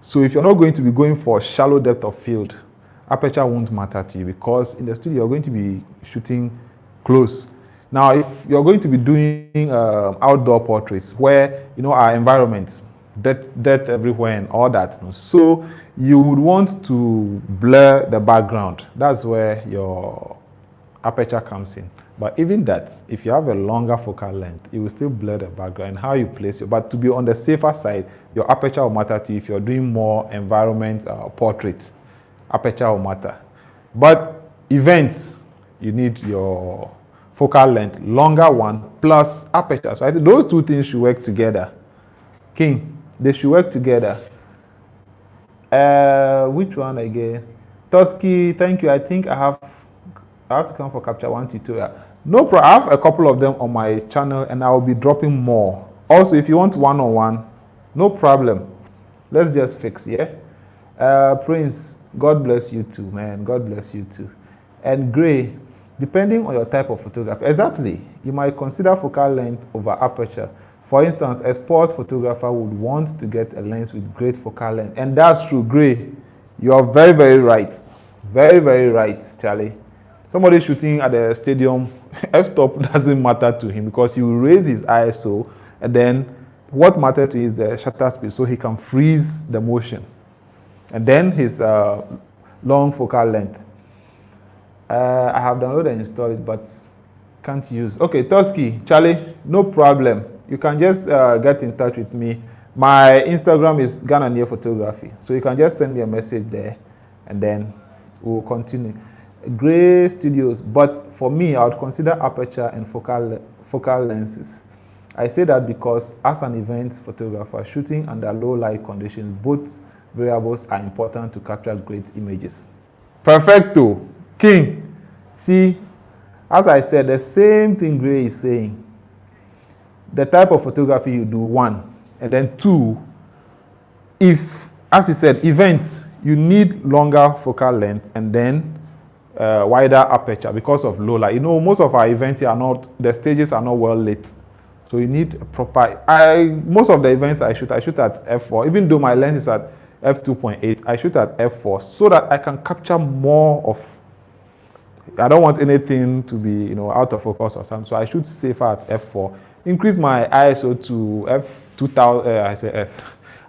So if you're not going to be going for shallow depth of field, aperture won't matter to you, because in the studio you're going to be shooting close. Now, if you're going to be doing outdoor portraits where our environment, death everywhere and all that, so you would want to blur the background. That's where your aperture comes in. But even that, if you have a longer focal length, it will still blur the background and how you place it. But to be on the safer side, your aperture will matter to you. If you're doing more environment portraits, aperture will matter. But events, you need your focal length, longer one, plus aperture. So I think those two things should work together. King, they should work together. Which one again? Tusky, thank you. I think I have to come for Capture One tutorial. No problem. I have a couple of them on my channel, and I will be dropping more. Also, if you want one-on-one, no problem. Let's just fix, yeah? Prince, God bless you too, man. God bless you too. And Gray, depending on your type of photography, exactly, you might consider focal length over aperture. For instance, a sports photographer would want to get a lens with great focal length. And that's true, Gray. You are very, very right. Very, very right, Charlie. Somebody shooting at the stadium, f-stop doesn't matter to him because he will raise his ISO, and then what matters to him is the shutter speed, so he can freeze the motion. And then his long focal length. I have downloaded and installed it, but can't use. Okay, Tusky, Charlie, no problem. You can just get in touch with me. My Instagram is Ghananie Photography, so you can just send me a message there, and then we'll continue. Gray Studios, but for me, I would consider aperture and focal lenses. I say that because as an events photographer, shooting under low light conditions, both variables are important to capture great images. Perfecto. King, see, as I said, the same thing Gray is saying. The type of photography you do, one. And then two, if, as he said, events, you need longer focal length and then wider aperture because of low light. You know, most of our events here are not, the stages are not well lit. So you need a proper, most of the events I shoot at f4, even though my lens is at f2.8, I shoot at f4 so that I can capture more of, I don't want anything to be, you know, out of focus or something. So I shoot safer at f4. Increase my ISO to f2000,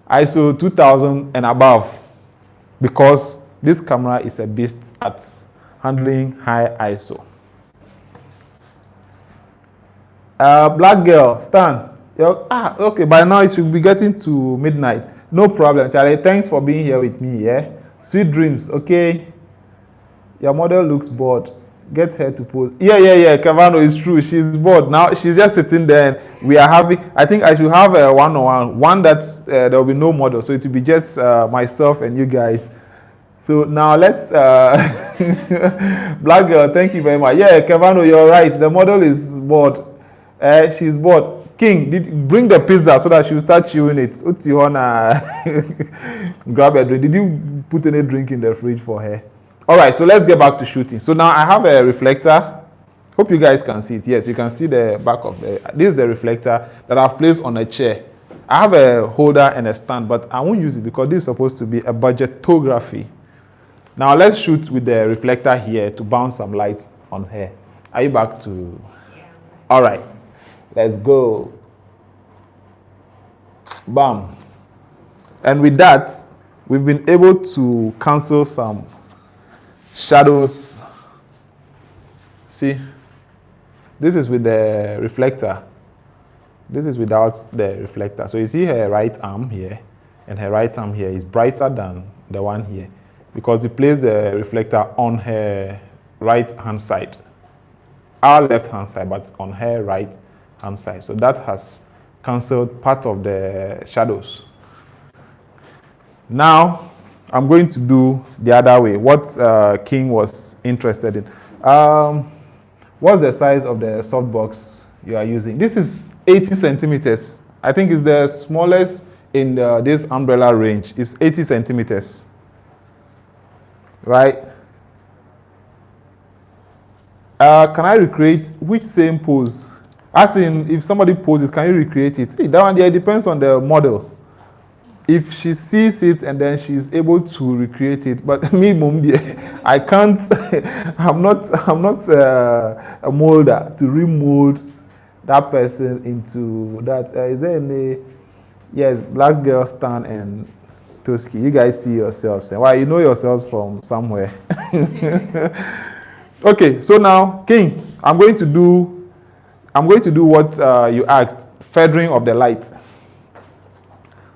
ISO 2000 and above, because this camera is a beast at handling high ISO. Black girl, Stan. Okay, by now it should be getting to midnight. No problem, Charlie. Thanks for being here with me, yeah? Sweet dreams, okay? Your model looks bored. Get her to pose. Yeah. Cavano is true. She's bored. Now she's just sitting there and we are having, I think I should have a one-on-one. One that there will be no model. So it will be just myself and you guys. So now let's, Black girl, thank you very much. Yeah, Cavano, you're right. The model is bored. She's bored. King, bring the pizza so that she'll start chewing it. Grab a drink. Did you put any drink in the fridge for her? All right, so let's get back to shooting. So now I have a reflector. Hope you guys can see it. Yes, you can see the back of the, this is the reflector that I've placed on a chair. I have a holder and a stand, but I won't use it because this is supposed to be a budgetography. Now let's shoot with the reflector here to bounce some light on her. Are you back to? Yeah. All right, let's go. Bam. And with that, we've been able to cancel some shadows. See, this is with the reflector. This is without the reflector. So you see her right arm here, and her right arm here is brighter than the one here because we placed the reflector on her right hand side, our left hand side, but on her right hand side. So that has cancelled part of the shadows. Now I'm going to do the other way, what King was interested in. What's the size of the softbox you are using? This is 80 centimeters. I think it's the smallest in this umbrella range. It's 80 centimeters. Right? Can I recreate which same pose? As in, if somebody poses, can you recreate it? Hey, that one there depends on the model. If she sees it and then she's able to recreate it, but me, Mumbi, I can't. I'm not a molder to remold that person into that. Is there any? Yes, Black girl, Stan and Toski. You guys see yourselves. Why? You know yourselves from somewhere. Okay, so now, King, I'm going to do what you asked, feathering of the light.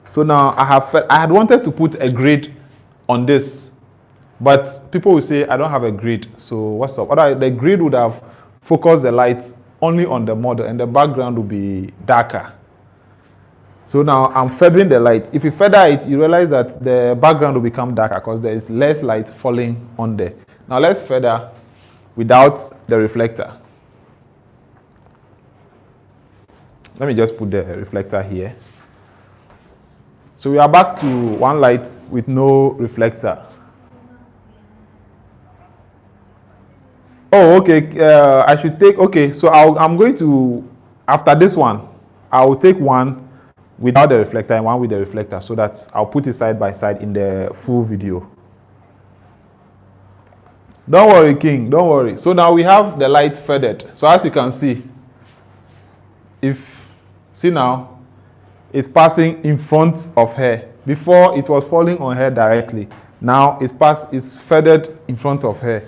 So now I had wanted to put a grid on this, but people will say I don't have a grid. So what's up? The grid would have focused the light only on the model, and the background will be darker. So now I'm feathering the light. If you feather it, you realize that the background will become darker because there is less light falling on there. Now let's feather without the reflector. Let me just put the reflector here. So we are back to one light with no reflector. Oh, okay. I should take, okay. So I'm going to, after this one, I will take one without the reflector and one with the reflector, so that I'll put it side by side in the full video. Don't worry, King, don't worry. So now we have the light feathered. So as you can see, see now, it's passing in front of her. Before it was falling on her directly. Now it's feathered in front of her.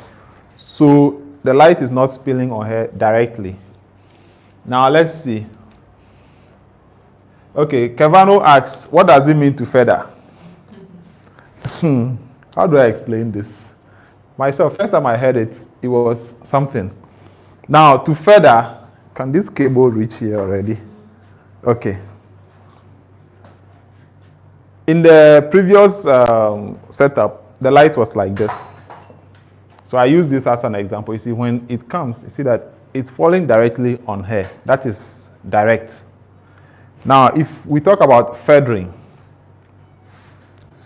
So the light is not spilling on her directly. Now let's see. Okay, Kevano asks, what does it mean to feather? How do I explain this? Myself, first time I heard it, it was something. Now, to feather, can this cable reach here already? Okay. In the previous setup, the light was like this. So I use this as an example. You see, when it comes, you see that it's falling directly on her. That is direct. Now, if we talk about feathering,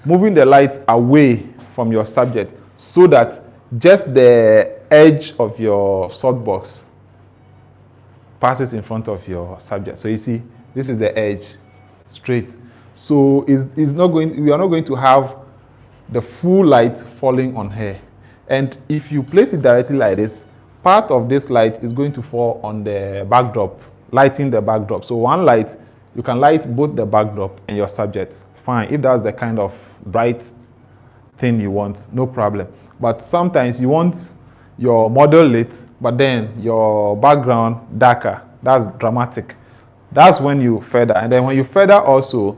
moving the light away from your subject so that just the edge of your softbox passes in front of your subject. So you see, this is the edge, straight. So it's not going. We are not going to have the full light falling on her. And if you place it directly like this, part of this light is going to fall on the backdrop, lighting the backdrop. So one light, you can light both the backdrop and your subject. Fine, if that's the kind of bright thing you want, no problem. But sometimes you want your model lit, but then your background darker. That's dramatic. That's when you feather. And then when you feather also,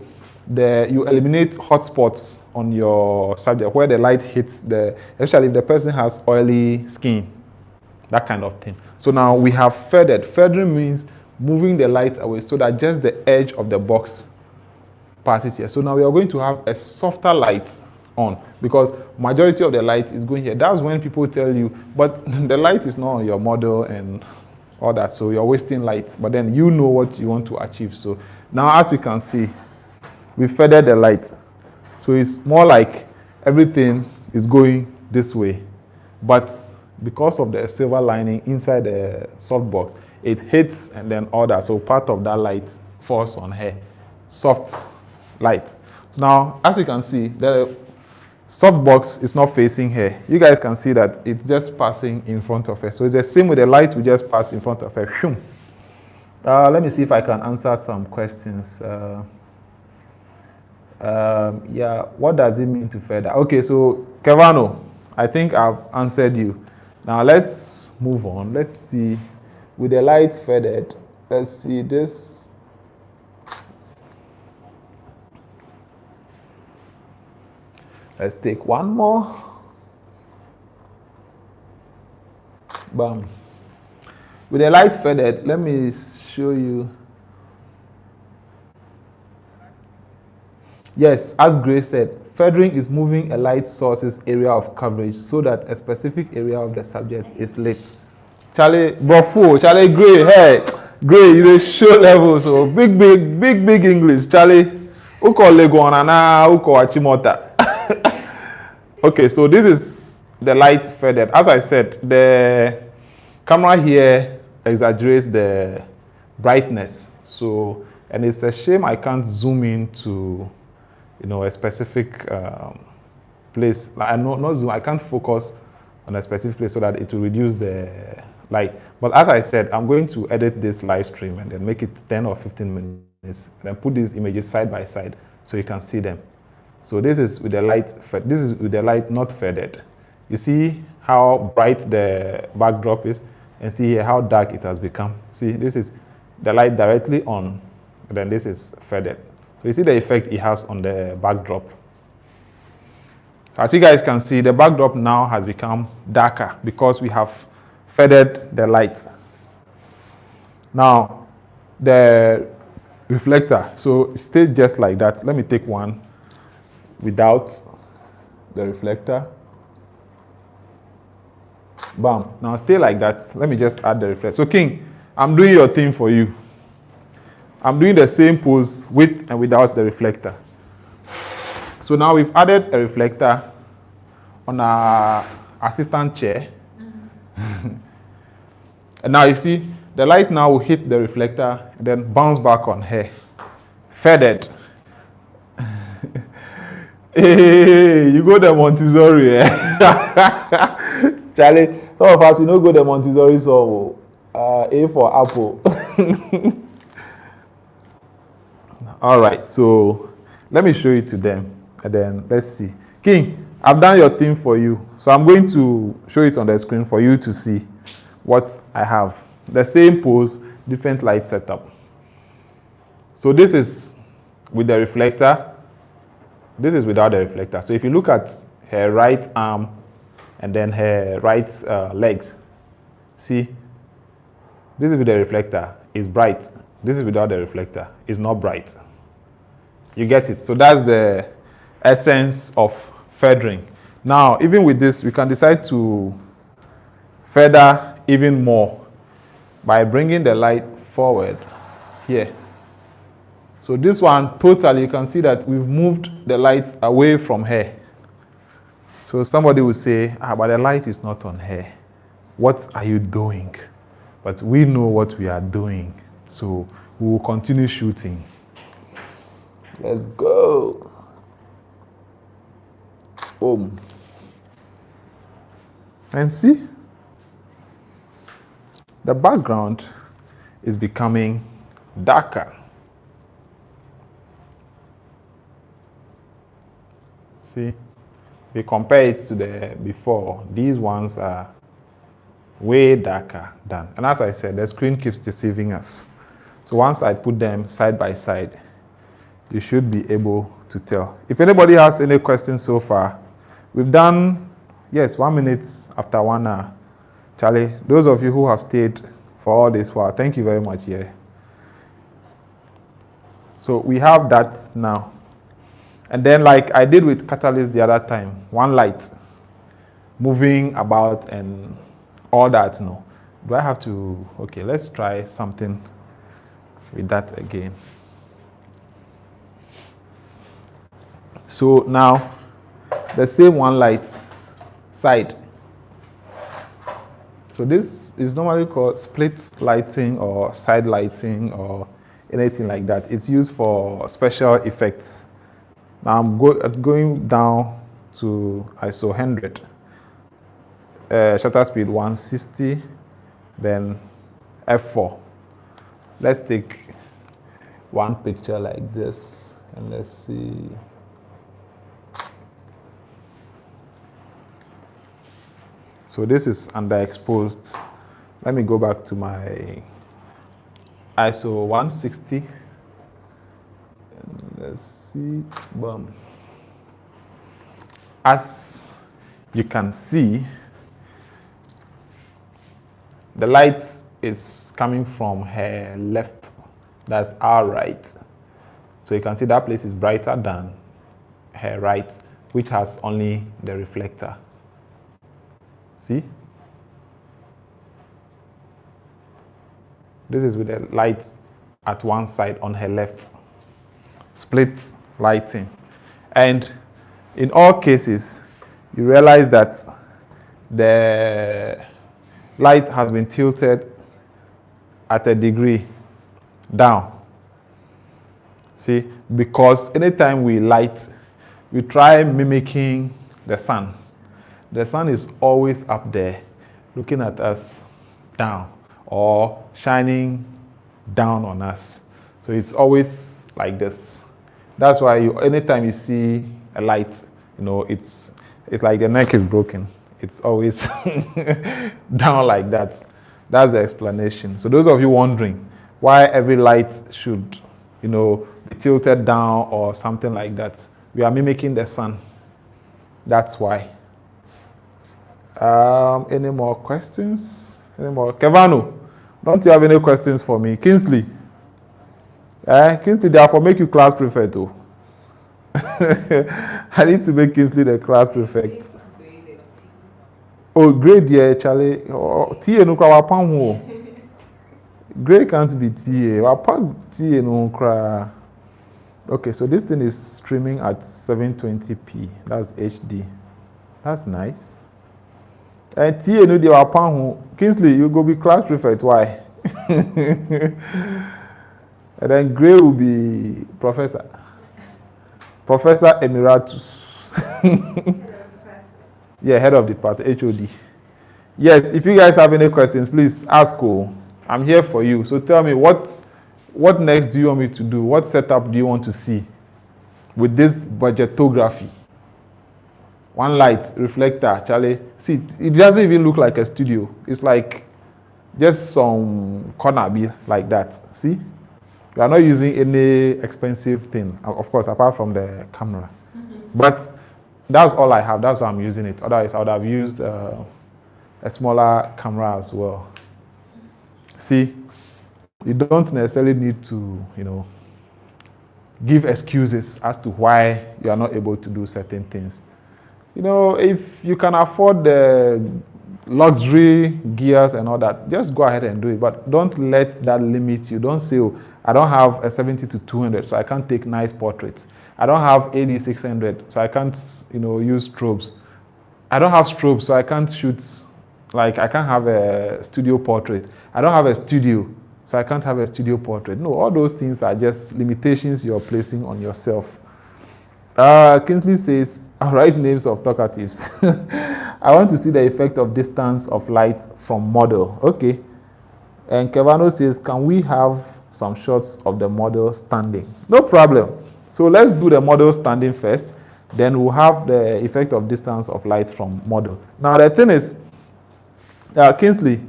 you eliminate hot spots on your subject where the light hits especially if the person has oily skin, that kind of thing. So now we have feathered. Feathering means moving the light away so that just the edge of the box passes here. So now we are going to have a softer light on because majority of the light is going here. That's when people tell you, but the light is not on your model and all that, so you're wasting light. But then you know what you want to achieve. So now as you can see, we feathered the light. So it's more like everything is going this way. But because of the silver lining inside the softbox, it hits and then all that. So part of that light falls on her. Soft light. So now, as you can see, the softbox is not facing her. You guys can see that it's just passing in front of her. So it's the same with the light will just pass in front of her. Let me see if I can answer some questions. Yeah, what does it mean to feather? Okay, so Kevano, I think I've answered you. Now let's move on. Let's see. With the light feathered, let's see this. Let's take one more. Bam. With the light feathered, let me show you. Yes, as Grace said, feathering is moving a light source's area of coverage so that a specific area of the subject is lit. Charlie, Bofo, Charlie Gray, hey, Gray, you show level, so big English. Charlie, who call Leguanana, who call Achimota? Okay, so this is the light feathered. As I said, the camera here exaggerates the brightness. So, and it's a shame I can't zoom in to a specific place. Like, not zoom, I can't focus on a specific place so that it will reduce the light. But as I said, I'm going to edit this live stream and then make it 10 or 15 minutes, and then put these images side by side so you can see them. So this is with the light not feathered. You see how bright the backdrop is, and see here how dark it has become. See, this is the light directly on, and then this is feathered. So you see the effect it has on the backdrop. As you guys can see, the backdrop now has become darker because we have feathered the light. Now, the reflector, so stay just like that. Let me take one without the reflector. Bam. Now stay like that. Let me just add the reflector. So King, I'm doing your thing for you. I'm doing the same pose with and without the reflector. So now we've added a reflector on our assistant chair. And now you see, the light now will hit the reflector and then bounce back on her. Feathered. Hey, you go to Montessori, eh? Charlie, some of us, we don't go to Montessori, so A for apple. All right, so let me show it to them, and then let's see. King, I've done your thing for you, so I'm going to show it on the screen for you to see what I have. The same pose, different light setup. So this is with the reflector. This is without the reflector. So if you look at her right arm and then her right legs, see, this is with the reflector, it's bright. This is without the reflector, it's not bright. You get it? So that's the essence of feathering. Now, even with this, we can decide to feather even more by bringing the light forward here. So this one, totally, you can see that we've moved the light away from her. So somebody will say, but the light is not on her. What are you doing? But we know what we are doing. So we will continue shooting. Let's go. Boom. And see, the background is becoming darker. See, we compare it to the before. These ones are way darker than. And as I said, the screen keeps deceiving us. So once I put them side by side, you should be able to tell. If anybody has any questions so far, we've done, yes, 1 minute after 1 hour. Charlie, those of you who have stayed for all this while, thank you very much. Yeah. So we have that now. And then like I did with Catalyst the other time, one light moving about and all that. No. Do I have to, okay, let's try something with that again. So now, the same one light side. So this is normally called split lighting or side lighting or anything like that. It's used for special effects. Now I'm going down to ISO 100, shutter speed 160, then f4. Let's take one picture like this and let's see. So this is underexposed. Let me go back to my ISO 160. And let's see. Boom. As you can see, the light is coming from her left. That's our right. So you can see that place is brighter than her right, which has only the reflector. See? This is with the light at one side on her left. Split lighting. And in all cases, you realize that the light has been tilted at a degree down. See? Because anytime we light, we try mimicking the sun. The sun is always up there looking at us down or shining down on us. So it's always like this. That's why anytime you see a light, it's like the neck is broken. It's always down like that. That's the explanation. So those of you wondering why every light should, be tilted down or something like that, we are mimicking the sun. That's why. Any more questions? Any more? Kevano, don't you have any questions for me? Kingsley? Kingsley, therefore make you class prefect too. I need to make Kingsley the class prefect. Oh, grade, yeah, Charlie. Tia no kwa wapam ho. Grade can't be tia. Wapam tia no kra. Okay, so this thing is streaming at 720p. That's HD. That's nice. And T no dey wapon Kingsley, you go be class prefect. Why? And then Gray will be professor. Professor Emeritus. Yeah, head of department, HOD. Yes, if you guys have any questions, please ask. I'm here for you. So tell me, what next do you want me to do? What setup do you want to see with this budgetography? One light, reflector, Charlie. See, it doesn't even look like a studio. It's like just some corner be like that. See? You are not using any expensive thing, of course, apart from the camera. But that's all I have. That's why I'm using it. Otherwise, I would have used a smaller camera as well. See, you don't necessarily need to, give excuses as to why you are not able to do certain things. If you can afford the luxury gears and all that, just go ahead and do it. But don't let that limit you. Don't say, oh, I don't have a 70-200, so I can't take nice portraits. I don't have AD600, so I can't, use strobes. I don't have strobes, so I can't shoot, I can't have a studio portrait. I don't have a studio, so I can't have a studio portrait. No, all those things are just limitations you're placing on yourself. Kingsley says, I'll write names of talkatives. I want to see the effect of distance of light from model. Okay. And Kevano says, can we have some shots of the model standing? No problem. So let's do the model standing first. Then we'll have the effect of distance of light from model. Now the thing is, Kingsley,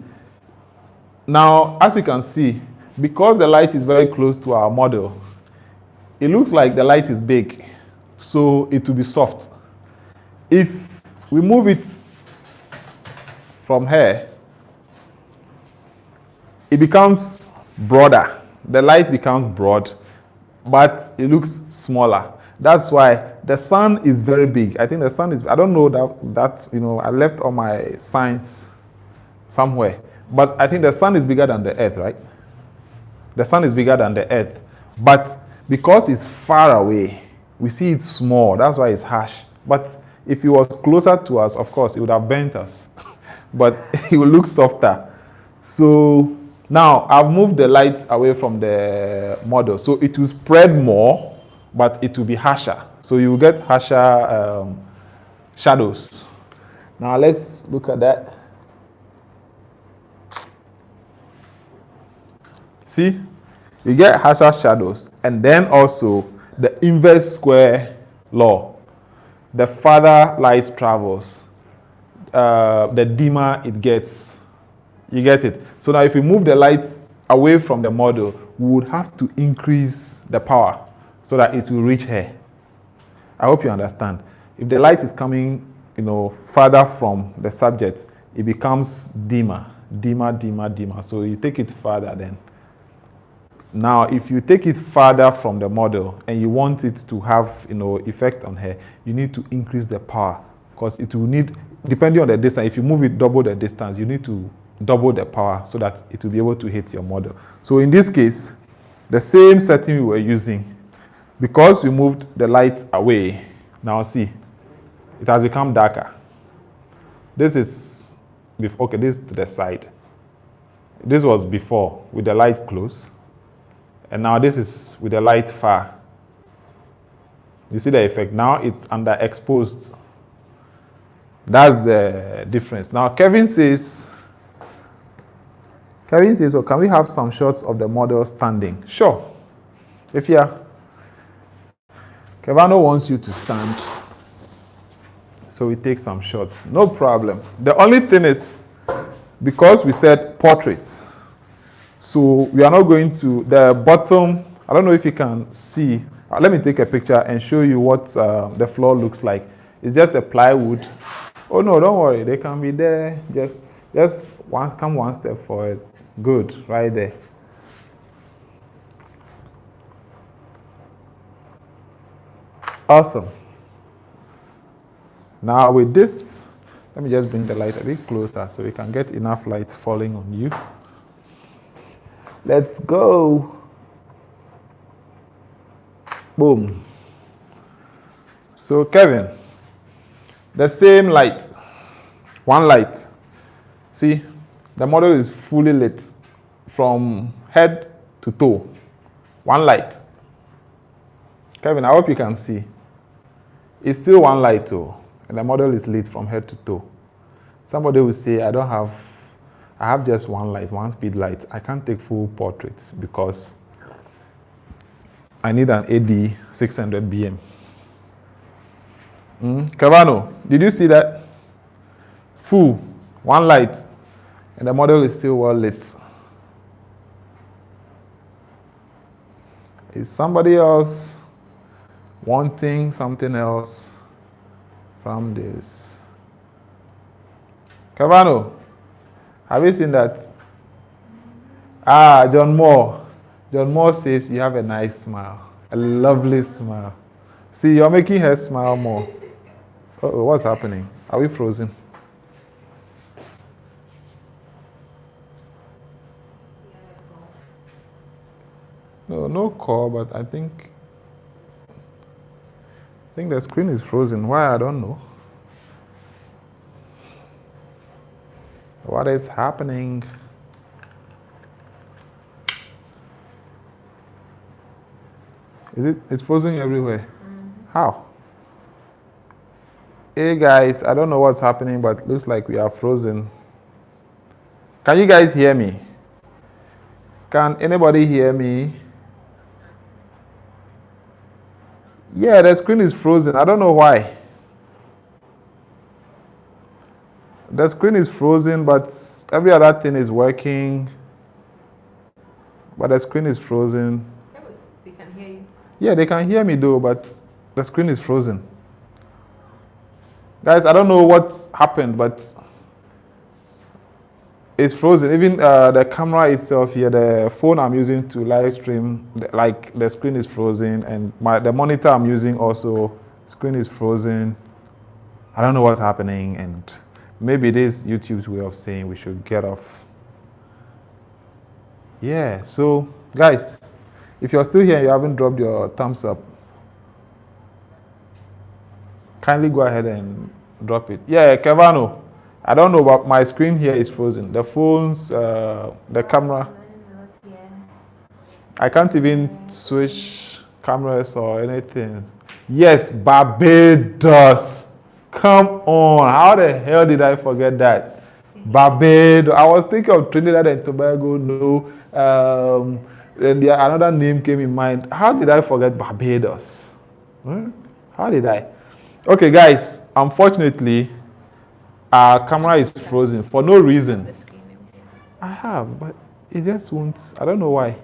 now as you can see, because the light is very close to our model, it looks like the light is big. So it will be soft. If we move it from here, it becomes broader. The light becomes broad, but it looks smaller. That's why the sun is very big. I think the sun is, I don't know that I left all my signs somewhere. But I think the sun is bigger than the earth, right? The sun is bigger than the earth. But because it's far away, we see it small. That's why it's harsh. But if it was closer to us, of course, it would have burnt us. But it will look softer. So now I've moved the light away from the model. So it will spread more, but it will be harsher. So you will get harsher shadows. Now let's look at that. See, you get harsher shadows. And then also the inverse square law. The farther light travels, the dimmer it gets. You get it? So now if we move the light away from the model, we would have to increase the power so that it will reach here. I hope you understand. If the light is coming, farther from the subject, it becomes dimmer. So you take it further then. Now, if you take it farther from the model and you want it to have, effect on her, you need to increase the power because it will need, depending on the distance, if you move it double the distance, you need to double the power so that it will be able to hit your model. So in this case, the same setting we were using, because we moved the light away, now see, it has become darker. This is, okay, this is to the side. This was before with the light close. And now this is with the light far. You see the effect? Now it's underexposed. That's the difference. Now Kevin says, oh, can we have some shots of the model standing? Sure. If you're, Kevano wants you to stand. So we take some shots. No problem. The only thing is, because we said portraits, so we are not going to, the bottom, I don't know if you can see. Let me take a picture and show you what the floor looks like. It's just a plywood. Oh no, don't worry, they can be there. Just come one step forward. Good, right there. Awesome. Now with this, let me just bring the light a bit closer so we can get enough light falling on you. Let's go. Boom. So Kevin, the same light, one light. See, the model is fully lit from head to toe. One light. Kevin, I hope you can see. It's still one light too, and the model is lit from head to toe. Somebody will say, I have just one light, one speed light. I can't take full portraits because I need an AD 600 BM. Cavano, did you see that? Full, one light, and the model is still well lit. Is somebody else wanting something else from this? Cavano, have you seen that? John Moore. John Moore says you have a nice smile, a lovely smile. See, you're making her smile more. Uh-oh, what's happening? Are we frozen? No call, but I think the screen is frozen. Why? I don't know. What is happening? It's frozen everywhere. How? Hey guys, I don't know what's happening, but it looks like we are frozen. Can you guys hear me? Can anybody hear me? Yeah, the screen is frozen. I don't know why. The screen is frozen, but every other thing is working. But the screen is frozen. Yeah, but they can hear you. Yeah, they can hear me though, but the screen is frozen. Guys, I don't know what happened, but it's frozen. Even the camera itself here, the phone I'm using to live stream, like the screen is frozen, and the monitor I'm using also, screen is frozen. I don't know what's happening, and maybe it is YouTube's way of saying we should get off. Yeah, so guys, if you're still here and you haven't dropped your thumbs up, kindly go ahead and drop it. Yeah, Kevano, I don't know, but my screen here is frozen. The phones, the camera. I can't even switch cameras or anything. Yes, Barbados. Come on. How the hell did I forget that? Barbados. I was thinking of Trinidad and Tobago. No. And another name came in mind. How did I forget Barbados? How did I? Okay, guys. Unfortunately, our camera is frozen for no reason. I have, but it just won't. I don't know why.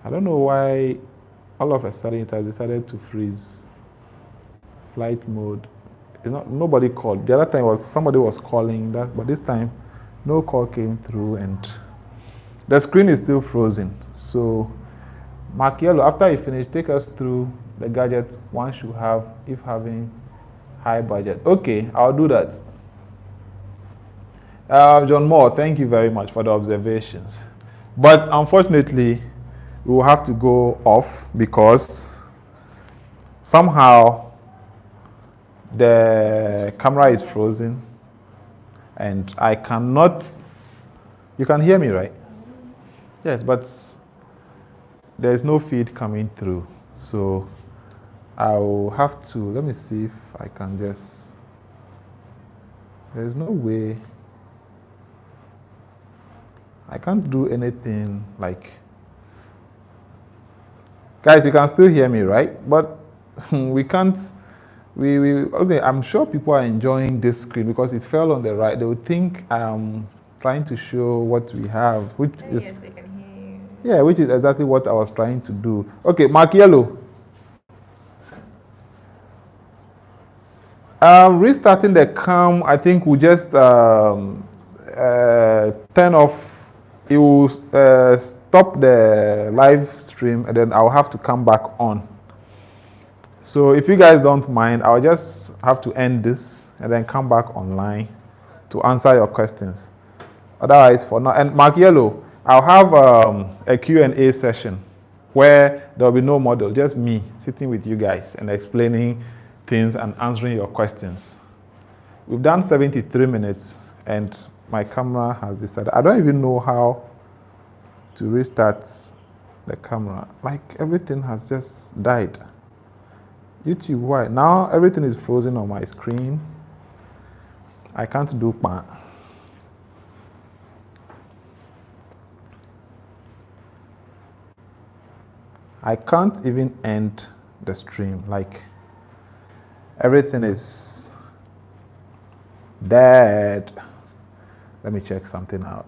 I don't know why all of a sudden it has decided to freeze. Flight mode. Nobody called. The other time somebody was calling that, but this time no call came through and the screen is still frozen. So Mark Yellow, after you finish, take us through the gadgets one should have if having high budget. Okay, I'll do that. John Moore, thank you very much for the observations. But unfortunately, we will have to go off because somehow the camera is frozen and I cannot. You can hear me, right? Yes, but there's no feed coming through. So I'll have to, let me see if I can just, there's no way, I can't do anything like, guys, you can still hear me, right? But we can't, okay, I'm sure people are enjoying this screen because it fell on the right. They would think I'm trying to show what we have, which is, yes, they can hear you. Yeah, which is exactly what I was trying to do. Okay, Mark Yellow. Restarting the cam, I think we'll just turn off. It will stop the live stream and then I'll have to come back on. So if you guys don't mind, I'll just have to end this and then come back online to answer your questions. Otherwise, for now, and Mark Yellow, I'll have a Q&A session where there'll be no model, just me sitting with you guys and explaining things and answering your questions. We've done 73 minutes and my camera has decided. I don't even know how to restart the camera. Like everything has just died. YouTube, why? Now everything is frozen on my screen. I can't do pan. I can't even end the stream. Like everything is dead. Let me check something out.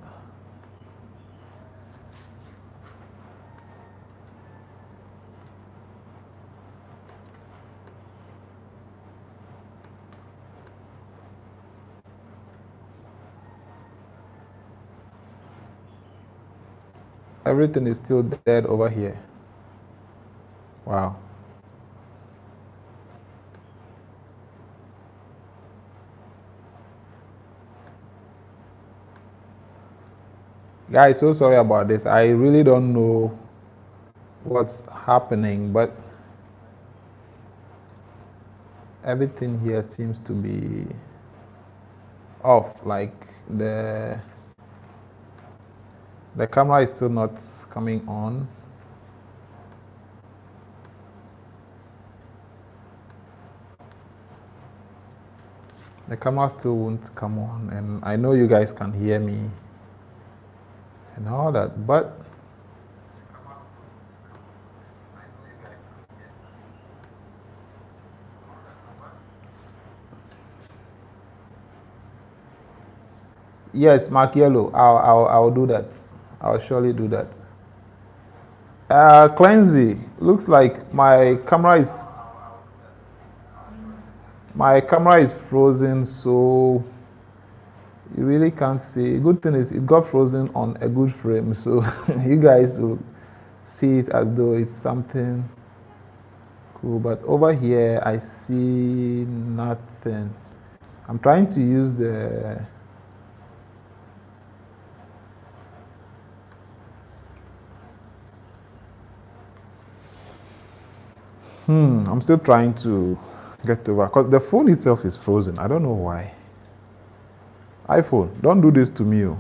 Everything is still dead over here. Wow. Guys, so sorry about this. I really don't know what's happening, but everything here seems to be off. Like the camera is still not coming on. The camera still won't come on, and I know you guys can hear me and all that, but yes, Mark Yellow, I'll do that. I'll surely do that. Cleansy, looks like my camera is frozen, so you really can't see. Good thing is it got frozen on a good frame, so you guys will see it as though it's something cool. But over here, I see nothing. I'm trying to use the I'm still trying to get over, because the phone itself is frozen. I don't know why. iPhone, don't do this to me.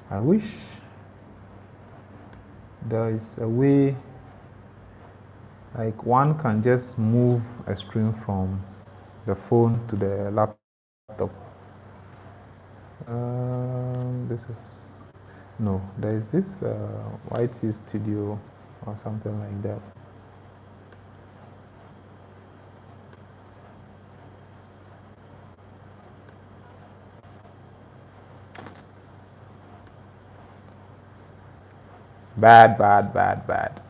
I wish there is a way, like one can just move a stream from the phone to the laptop. This is, no, there is this YT Studio or something like that. Bad, bad, bad, bad.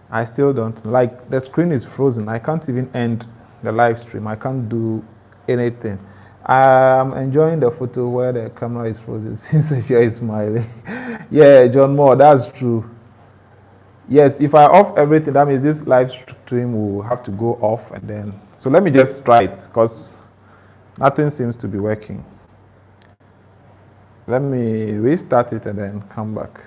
I still don't, like the screen is frozen. I can't even end the live stream. I can't do anything. I'm enjoying the photo where the camera is frozen since Sophia is smiling. Yeah, John Moore, that's true. Yes, if I off everything, that means this live stream will have to go off and then. So let me just try it because nothing seems to be working. Let me restart it and then come back.